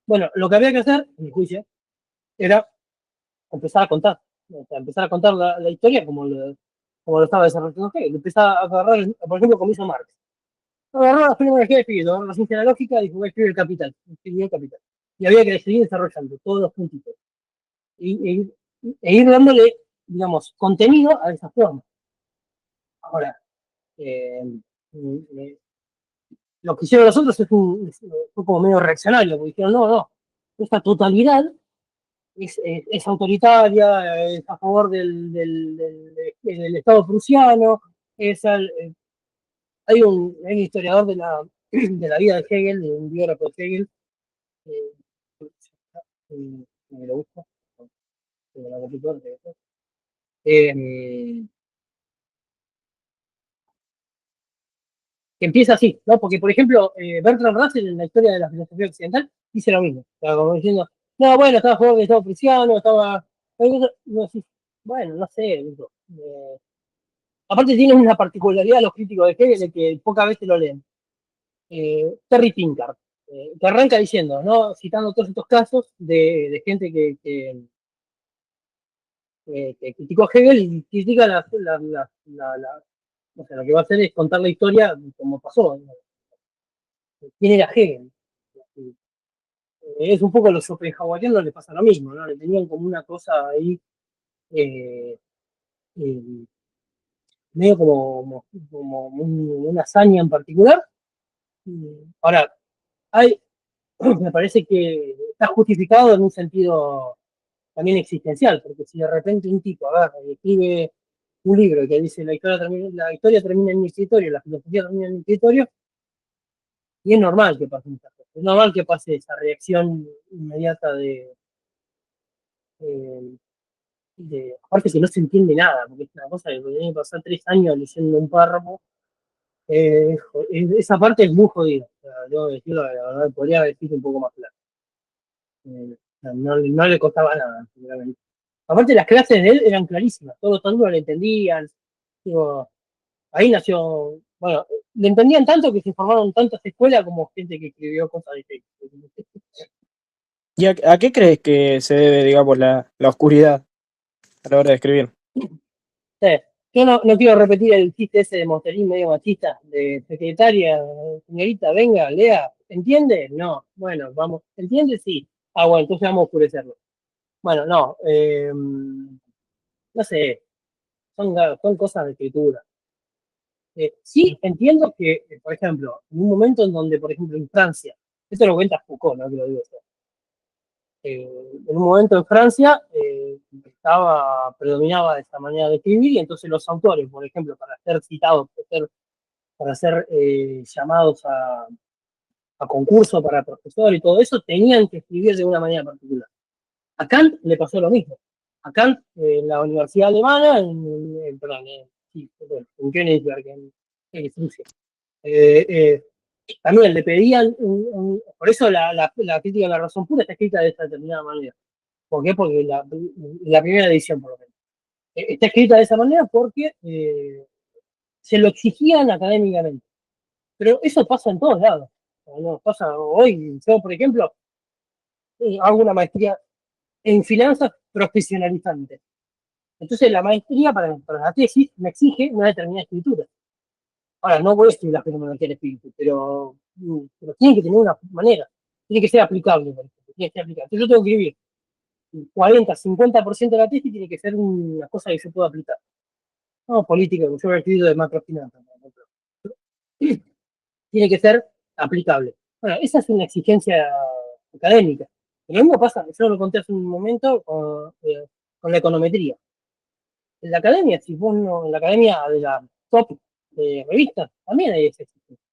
Bueno, lo que había que hacer, en mi juicio, era empezar a contar. O sea, empezar a contar la historia como lo estaba desarrollando Hegel. Empezar a agarrar, por ejemplo, como hizo Marx. Agarró la fenomenología de Hegel, agarró la ciencia lógica y dijo, voy a escribir el Capital. Escribió el Capital. Y había que seguir desarrollando todos los puntitos. E ir dándole, digamos, contenido a esa forma. Ahora, eh, eh, lo que hicieron los otros fue como medio reaccionario, porque dijeron, no, esta totalidad es autoritaria, es a favor del Estado prusiano, hay un historiador de la vida de Hegel, de un biógrafo de Hegel, eh, me lo busco, eh, que empieza así, ¿no? Porque, por ejemplo, Bertrand Russell en la historia de la filosofía occidental dice lo mismo. O sea, como diciendo, no, bueno, estaba a favor del Estado prusiano, estaba. No, sí, bueno, no sé. Digo, aparte, tiene una particularidad los críticos de Hegel de que pocas veces lo leen. Terry Pinkard, que arranca diciendo, ¿no? Citando todos estos casos de gente que criticó a Hegel y critica o sea, lo que va a hacer es contar la historia como pasó. ¿No? ¿Quién era Hegel? Es un poco a los schopenhauerianos les pasa lo mismo, ¿no? Le tenían como una cosa ahí eh, eh, medio como una hazaña en particular. Ahora, hay, me parece que está justificado en un sentido también existencial, porque si de repente un tipo agarra y escribe un libro que dice la historia termina en mi escritorio, la filosofía termina en mi escritorio, y es normal que pase muchas cosas. Es normal que pase esa reacción inmediata eh, aparte que no se entiende nada, porque es una cosa que tiene que pasar 3 años leyendo un párrafo. Esa parte es muy jodida. O sea, debo decirlo, la verdad, podría haber sido un poco más claro. No le costaba nada, seguramente. Aparte, las clases de él eran clarísimas, todos los alumnos le entendían. Digo, ahí nació, bueno, le entendían tanto que se formaron tantas escuelas como gente que escribió cosas de texto. ¿Y a qué crees que se debe, digamos, la oscuridad a la hora de escribir? Sí. Yo no quiero repetir el chiste ese de Monsterín medio machista, de secretaria, señorita, venga, lea, ¿entiende? No, bueno, vamos, ¿entiende? Sí. Ah, bueno, entonces vamos a oscurecerlo. Bueno, no, no sé, son cosas de escritura. Sí, entiendo que, por ejemplo, en un momento en donde, por ejemplo, en Francia, esto lo cuenta Foucault, no que lo digo yo, en un momento en Francia predominaba esta manera de escribir y entonces los autores, por ejemplo, para ser citados, para ser llamados a concurso para profesor y todo eso, tenían que escribir de una manera particular. A Kant le pasó lo mismo. A Kant, en la Universidad Alemana, perdón, sí, en Königsberg, en Rusia, también le pedían, por eso la crítica de la razón pura está escrita de esta determinada manera. ¿Por qué? Porque la primera edición, por lo menos. Está escrita de esa manera porque se lo exigían académicamente. Pero eso pasa en todos lados. No, pasa hoy, yo, por ejemplo, hago una maestría en finanzas profesionalizantes. Entonces la maestría para la tesis me exige una determinada escritura. Ahora, no voy a escribir la fenomenología del espíritu, pero tiene que tener una manera. Tiene que ser aplicable, por ejemplo. Tiene que ser aplicable. Entonces yo tengo que escribir 40, 50% de la tesis tiene que ser una cosa que se pueda aplicar. No política, yo he escrito de macrofinanzas, por ejemplo. Tiene que ser aplicable. Bueno, esa es una exigencia académica. Lo mismo pasa, yo lo conté hace un momento con la econometría. En la academia, si vos no, en la academia de la top de revistas, también hay esa exigencia.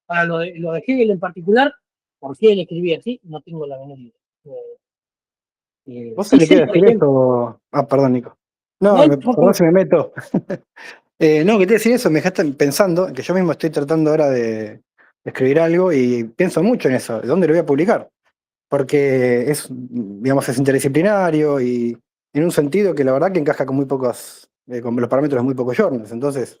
Para lo de Hegel en particular, por qué él escribía así, no tengo la menor idea. ¿Vos se Sí le sé, quiere por decir ejemplo, eso? Ah, perdón, Nico. no, No, por perdón favor, si me meto. No, que te decir eso, me dejaste pensando, que yo mismo estoy tratando ahora de escribir algo y pienso mucho en eso, ¿de dónde lo voy a publicar? Porque es, digamos, es interdisciplinario y en un sentido que la verdad que encaja con muy pocos, con los parámetros de muy pocos journals. Entonces,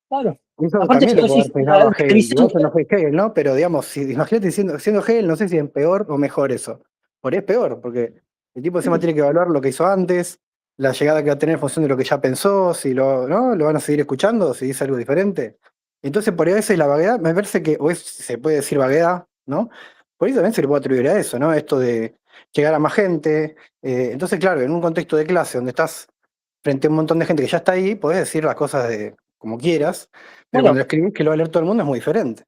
claro. eso Aparte, también si lo vos puedo haber decís, pegado a la Hegel. revisión, Igual yo no soy Hegel, ¿no? Pero digamos, si, imagínate siendo Hegel, no sé si es peor o mejor eso. Por ahí es peor, porque el tipo encima tiene que evaluar lo que hizo antes, la llegada que va a tener en función de lo que ya pensó, si lo, ¿no? Lo van a seguir escuchando, si dice algo diferente. Entonces, por ahí a veces la vaguedad, me parece que, o es, se puede decir vaguedad, ¿no? Por ahí también se le puede atribuir a eso, ¿no? Esto de llegar a más gente. Entonces, claro, en un contexto de clase donde estás frente a un montón de gente que ya está ahí, podés decir las cosas de, como quieras, pero cuando bueno, lo escribís que lo va a leer todo el mundo es muy diferente.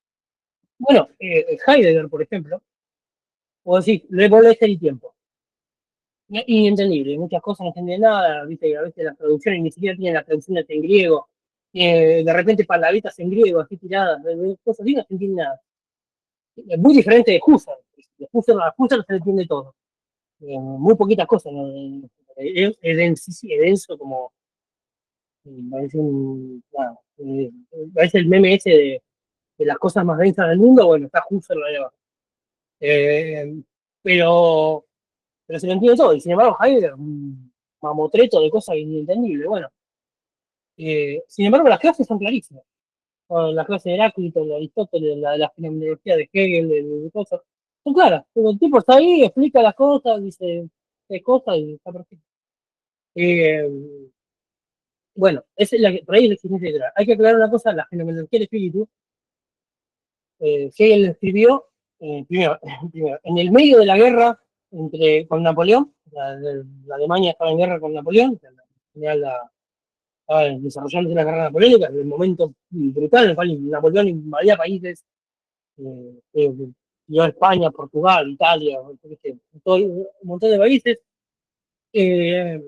bueno, Heidegger, por ejemplo, vos decís, vos lees el tiempo. Inentendible, muchas cosas no entiende nada, viste que a veces las traducciones ni siquiera tienen las traducciones en griego, de repente palabritas en griego así tiradas, cosas así no se entiende nada. Es muy diferente de Husserl. De Husserl a Husserl se le entiende todo. Muy poquitas cosas, ¿no? Es denso como parece parece el meme ese de las cosas más densas del mundo, bueno, está Husserl ahí abajo. Eh, pero, pero se lo entiende todo, y sin embargo Heidegger, un mamotreto de cosas inentendibles. Bueno, sin embargo las clases son clarísimas. Bueno, la clase de Heráclito, de Aristóteles, la fenomenología de Hegel, de cosas, son claras. Pero el tipo está ahí, explica las cosas, dice qué cosas y está perfecto. Eh, bueno, esa es por ahí es la exigencia literal. Hay que aclarar una cosa, la fenomenología del espíritu, Hegel escribió, primero, primero, en el medio de la guerra con Napoleón, la Alemania estaba en guerra con Napoleón, estaba desarrollando la guerra napoleónica, en el momento brutal en el cual Napoleón invadía países, dio España, Portugal, Italia, todo, un montón de países. Eh,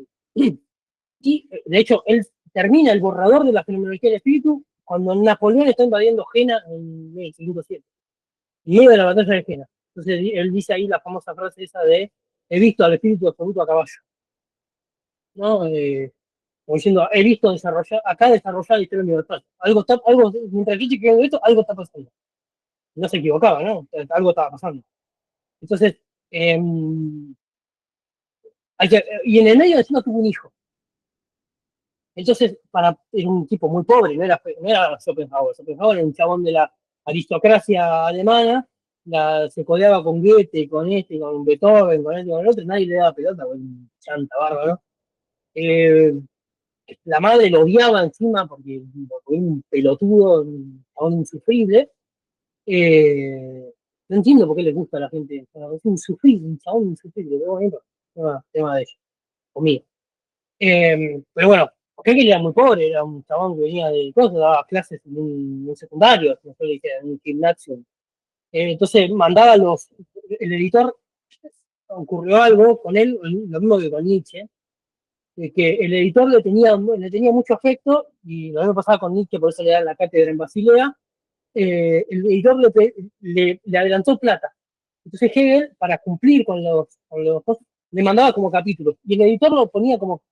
y de hecho, él termina el borrador de la fenomenología del espíritu cuando Napoleón está invadiendo Jena en 1507, y luego de la batalla de Jena. Entonces él dice ahí la famosa frase esa de he visto al espíritu absoluto a caballo, ¿no? Como diciendo, he visto desarrollar la historia universal. Mientras yo chequeo esto, algo está pasando. No se equivocaba, ¿no? Algo estaba pasando. Entonces, eh, y en el medio encima tuvo un hijo. Entonces, era un tipo muy pobre, no era Schopenhauer. Schopenhauer era un chabón de la aristocracia alemana, se codeaba con Goethe, con Beethoven, con este, con el otro, nadie le daba pelota, con un chanta bárbaro. Eh, la madre lo odiaba encima porque un pelotudo, aún insufrible. No entiendo por qué les gusta a la gente. Es insufrible, un chabón insufrible. Pero bueno, tema de ellos, conmigo. Pero bueno, porque él era muy pobre, era un chabón que venía de cosas, daba clases en un secundario, no sé, en un gimnasio. Entonces mandaba el editor, ocurrió algo con él, lo mismo que con Nietzsche, que el editor le tenía mucho afecto, y lo mismo pasaba con Nietzsche, por eso le dan la cátedra en Basilea. El editor le adelantó plata. Entonces Hegel, para cumplir con los cosas, le mandaba como capítulos, y el editor lo ponía como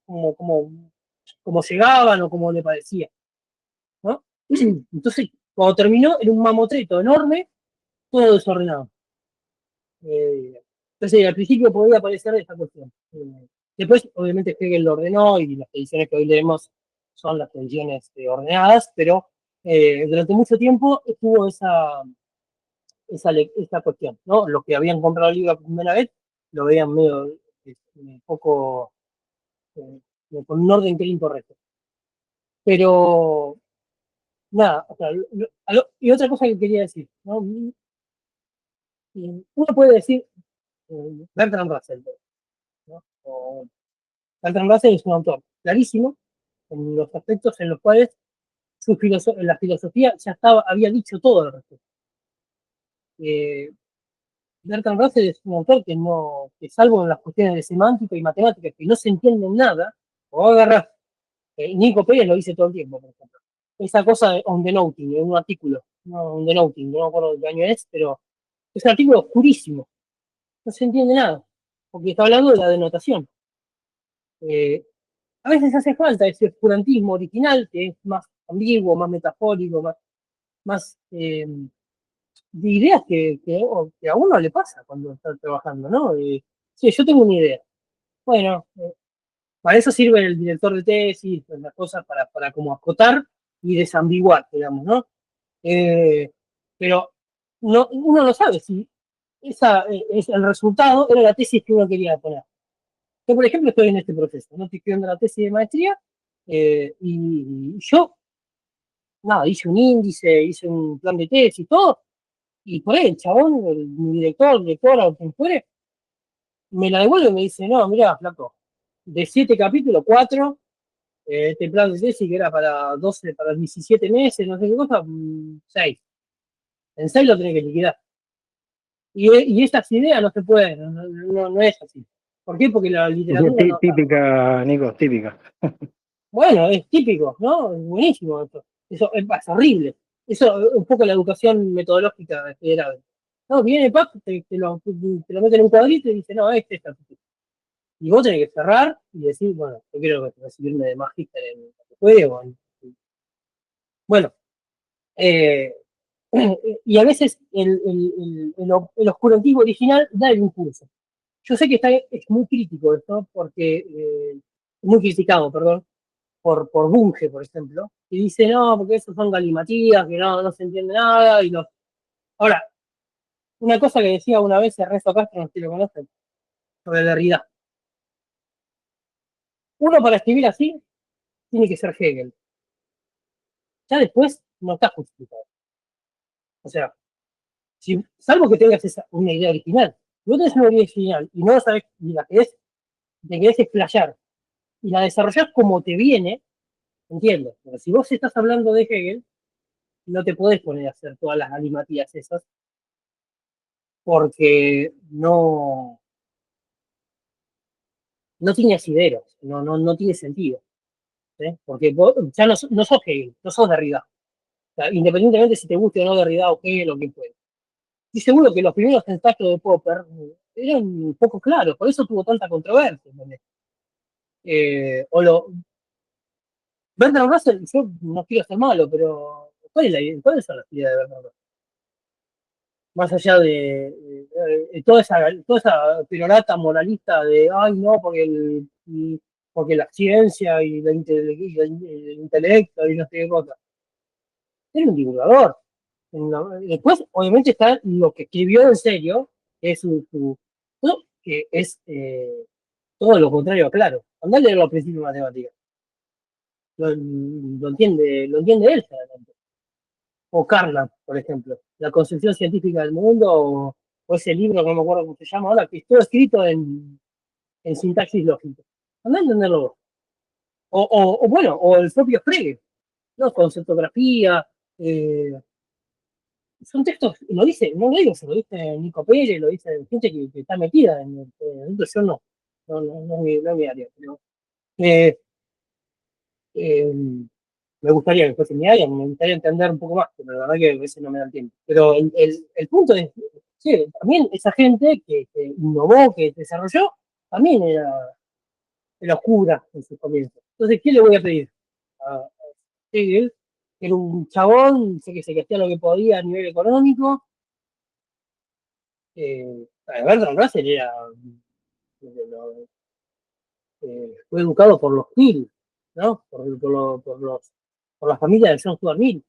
llegaban o como le parecía, ¿no? Entonces, cuando terminó, era un mamotreto enorme, todo desordenado. Entonces, al principio podía parecer esta cuestión. Después, obviamente, Hegel lo ordenó, y las ediciones que hoy leemos son las ediciones ordenadas, pero durante mucho tiempo estuvo esa cuestión, ¿no? Los que habían comprado el libro por primera vez lo veían medio un poco eh, con un orden que era incorrecto. Pero nada, o sea, y otra cosa que quería decir, ¿no? Uno puede decir Bertrand Russell, ¿no? Bertrand Russell es un autor clarísimo en los aspectos en los cuales la filosofía ya había dicho todo al respecto. Bertrand Russell es un autor que salvo en las cuestiones de semántica y matemática, que no se entienden nada, o agarras, Nico Pérez lo dice todo el tiempo, por ejemplo. Esa cosa de on the noting, en un artículo, no on the noting, no me acuerdo de qué año es, pero es un artículo oscurísimo, no se entiende nada, porque está hablando de la denotación. A veces hace falta ese oscurantismo original, que es más ambiguo, más metafórico, más de ideas que a uno le pasa cuando está trabajando, ¿no? Sí, yo tengo una idea. Bueno, para eso sirve el director de tesis, las cosas para como acotar y desambiguar, digamos, ¿no? Pero uno no sabe si el resultado era la tesis que uno quería poner. Yo, por ejemplo, estoy en este proceso, ¿no? Estoy escribiendo la tesis de maestría, y yo, nada, hice un índice, hice un plan de tesis y todo, y por ahí el chabón, mi directora, o quien fuere, me la devuelve y me dice, no, mira, flaco, de 7 capítulos, 4, este plan de tesis que era para 12, para 17 meses, no sé qué cosa, 6. En 6 lo tenés que liquidar. Y estas ideas no se pueden, no es así. ¿Por qué? Porque la literatura no está. Típica, Nico, típica. Bueno, es típico, ¿no? Es buenísimo esto. Eso es horrible. Eso es un poco la educación metodológica federal. No, viene Pac, te lo mete en un cuadrito y dice, no, este está. Y vos tenés que cerrar y decir, bueno, yo quiero recibirme de magíster en lo que juego. Bueno, eh, y a veces el oscurantismo original da el impulso. Yo sé que es muy crítico esto, porque muy criticado, perdón, por Bunge, por ejemplo, y dice, no, porque esos son galimatías, que no se entiende nada. Ahora, una cosa que decía una vez Ernesto Castro, no sé si lo conocen, sobre Derrida. Uno para escribir así tiene que ser Hegel. Ya después no está justificado. O sea, salvo que tengas una idea original. Si vos tenés una idea original y no sabes ni la que es, te querés explayar y la desarrollás como te viene, entiendo. Pero si vos estás hablando de Hegel, no te podés poner a hacer todas las galimatías esas, porque no tiene asideros, no tiene sentido. ¿Sí? Porque vos ya no sos Hegel, no sos Derrida. O sea, independientemente si te guste o no Derrida o Hegel o quien fue. Y seguro que los primeros ensayos de Popper eran un poco claros, por eso tuvo tanta controversia. Bertrand Russell, yo no quiero ser malo, pero ¿cuáles son las ideas de Bertrand Russell? Más allá de toda esa perorata moralista de, ay, no, porque la ciencia y el intelecto y no sé qué cosa. Era un divulgador. Después, obviamente, está lo que escribió en serio, que es ¿no? Que es todo lo contrario, claro. Andá a leerlo al principio de matemáticas. lo entiende él realmente. O Carnap, por ejemplo, La concepción científica del mundo, o ese libro que no me acuerdo cómo se llama ahora, que estuvo escrito en sintaxis lógica. Andá a entenderlo vos. O bueno, o el propio Frege, ¿no? Conceptografía, eh, son textos, lo dice, no lo digo, se lo dice Nico Pérez, lo dice gente que está metida yo no es mi área, pero eh, eh, me gustaría que fuese mi área, me gustaría entender un poco más, pero la verdad que a veces no me da el tiempo. Pero el punto es, sí, también esa gente que innovó, que desarrolló, también era oscura en sus comienzos. Entonces, ¿qué le voy a pedir? A Hegel, que era un chabón, sé que se hacía lo que podía a nivel económico. Bertrand Russell fue educado por los Hill, ¿no? Por la familia de John Stuart Mill.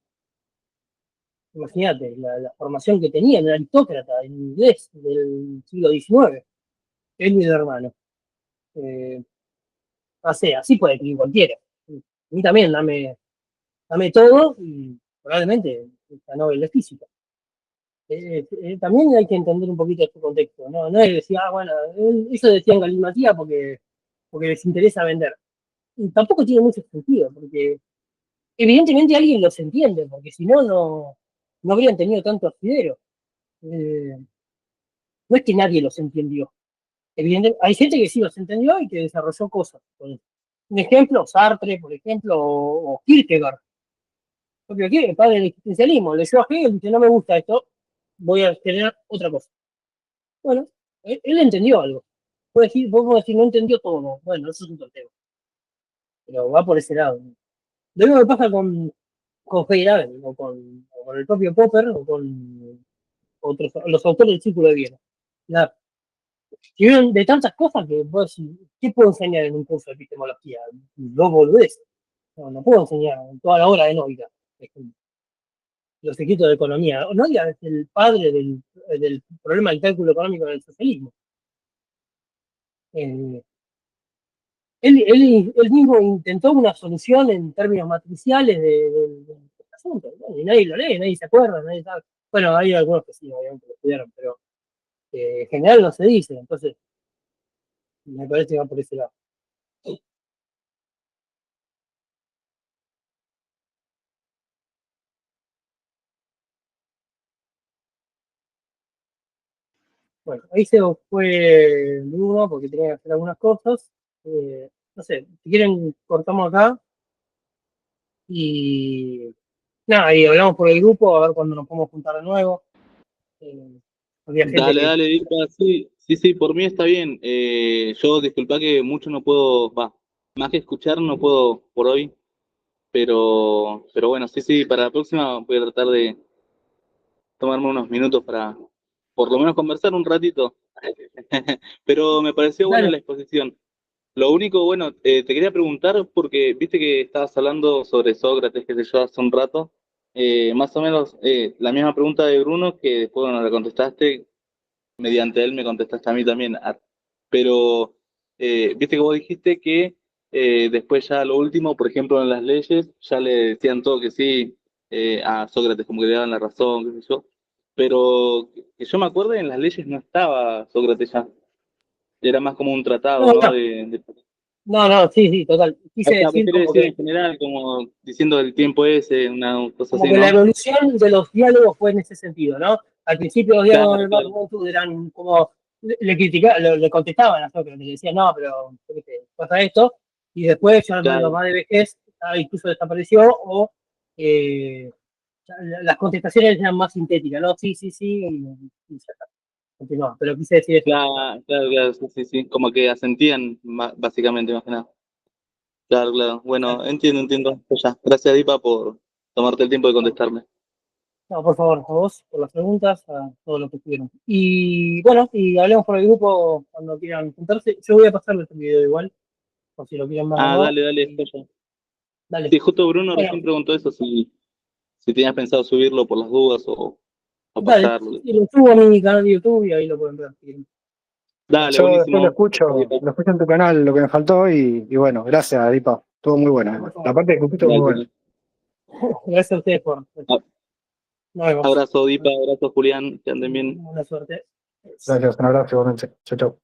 Imagínate, la formación que tenía, era aristócrata en inglés del siglo XIX, él y mi hermano. No sé, así puede escribir cualquiera. A mí también, dame todo y probablemente la Nobel de Física. También hay que entender un poquito este contexto, ¿no? No es decir, bueno, eso decían galimatía porque les interesa vender. Y tampoco tiene mucho sentido, porque evidentemente alguien los entiende, porque si no, no habrían tenido tanto asidero. No es que nadie los entendió. Evidentemente, hay gente que sí los entendió y que desarrolló cosas. Un ejemplo, Sartre, por ejemplo, o Kierkegaard. Porque aquí el padre del existencialismo leyó a Hegel y dice, no me gusta esto, voy a generar otra cosa. Bueno, él entendió algo. Podemos decir, no entendió todo. Bueno, eso es otro tema. Pero va por ese lado. Lo mismo que pasa con Feyerabend, o con el propio Popper, o con los autores del Círculo de Viena. La, escribieron de tantas cosas que vos decís, ¿qué puedo enseñar en un curso de epistemología? Dos boludeces. No puedo enseñar toda la hora de Noida, los escritos de economía. Noida es el padre del problema del cálculo económico en el socialismo. Eh, él mismo intentó una solución en términos matriciales del asunto, ¿no? Y nadie lo lee, nadie se acuerda, nadie sabe. Bueno, hay algunos que sí, obviamente lo estudiaron, pero en general no se dice, entonces me parece que va por ese lado. Bueno, ahí se fue Bruno porque tenía que hacer algunas cosas. No sé, si quieren cortamos acá y nada, y hablamos por el grupo a ver cuándo nos podemos juntar de nuevo. Había gente Dale, dale, Dipa, sí, sí, sí, por mí está bien. Yo disculpa que mucho no puedo, más que escuchar no puedo por hoy, pero bueno, sí, sí, para la próxima voy a tratar de tomarme unos minutos para por lo menos conversar un ratito. Pero me pareció buena Dale. la exposición. Lo único, bueno, te quería preguntar, porque viste que estabas hablando sobre Sócrates, que sé yo, hace un rato, más o menos la misma pregunta de Bruno, que después, bueno, la contestaste, mediante él me contestaste a mí también. Pero, viste que vos dijiste que después ya lo último, por ejemplo, en las leyes, ya le decían todo que sí a Sócrates, como que le daban la razón, qué sé yo. Pero que yo me acuerdo, en las leyes no estaba Sócrates ya. Era más como un tratado, No, ¿no? no, no, sí, total. O Quise sea, decir prefiero decir en general, como diciendo el tiempo ese, una cosa como así, que la ¿no? evolución de los diálogos fue en ese sentido, ¿no? Al principio los diálogos Claro, del claro, Barbudo eran como, le criticaban, le contestaban a Sócrates, le decían, no, pero ¿qué pasa esto? Y después, ya claro. más de vejez, incluso desapareció, o las contestaciones eran más sintéticas, ¿no? Sí, sí, sí, y ya está, continuaba. Pero quise decir eso. Claro, claro, claro, sí, sí, sí. Como que asentían, básicamente, más que nada. Claro, claro. Bueno, entiendo, entiendo. Pues ya. Gracias, Dipa, por tomarte el tiempo de contestarme. No, por favor, a vos, por las preguntas, a todos los que estuvieron. Y bueno, y hablemos por el grupo cuando quieran juntarse. Yo voy a pasarles el video igual, por si lo quieren ver o Ah, no. dale, dale, Y joya. dale. Sí, justo Bruno Bueno, recién preguntó eso, si tenías pensado subirlo por las dudas o dale. pasarlo. Y lo subo a mi canal de YouTube y ahí lo pueden ver. Dale, Yo después buenísimo. Gracias, Dipa. lo escucho en tu canal, lo que me faltó, y bueno, gracias, Dipa. Estuvo muy buena. La parte de Cupito muy buena. Gracias a ustedes por. Ah. Nos vemos. Abrazo, Dipa, abrazo, Julián, que anden bien. Buena suerte. Gracias, un abrazo igualmente. Chau, chau.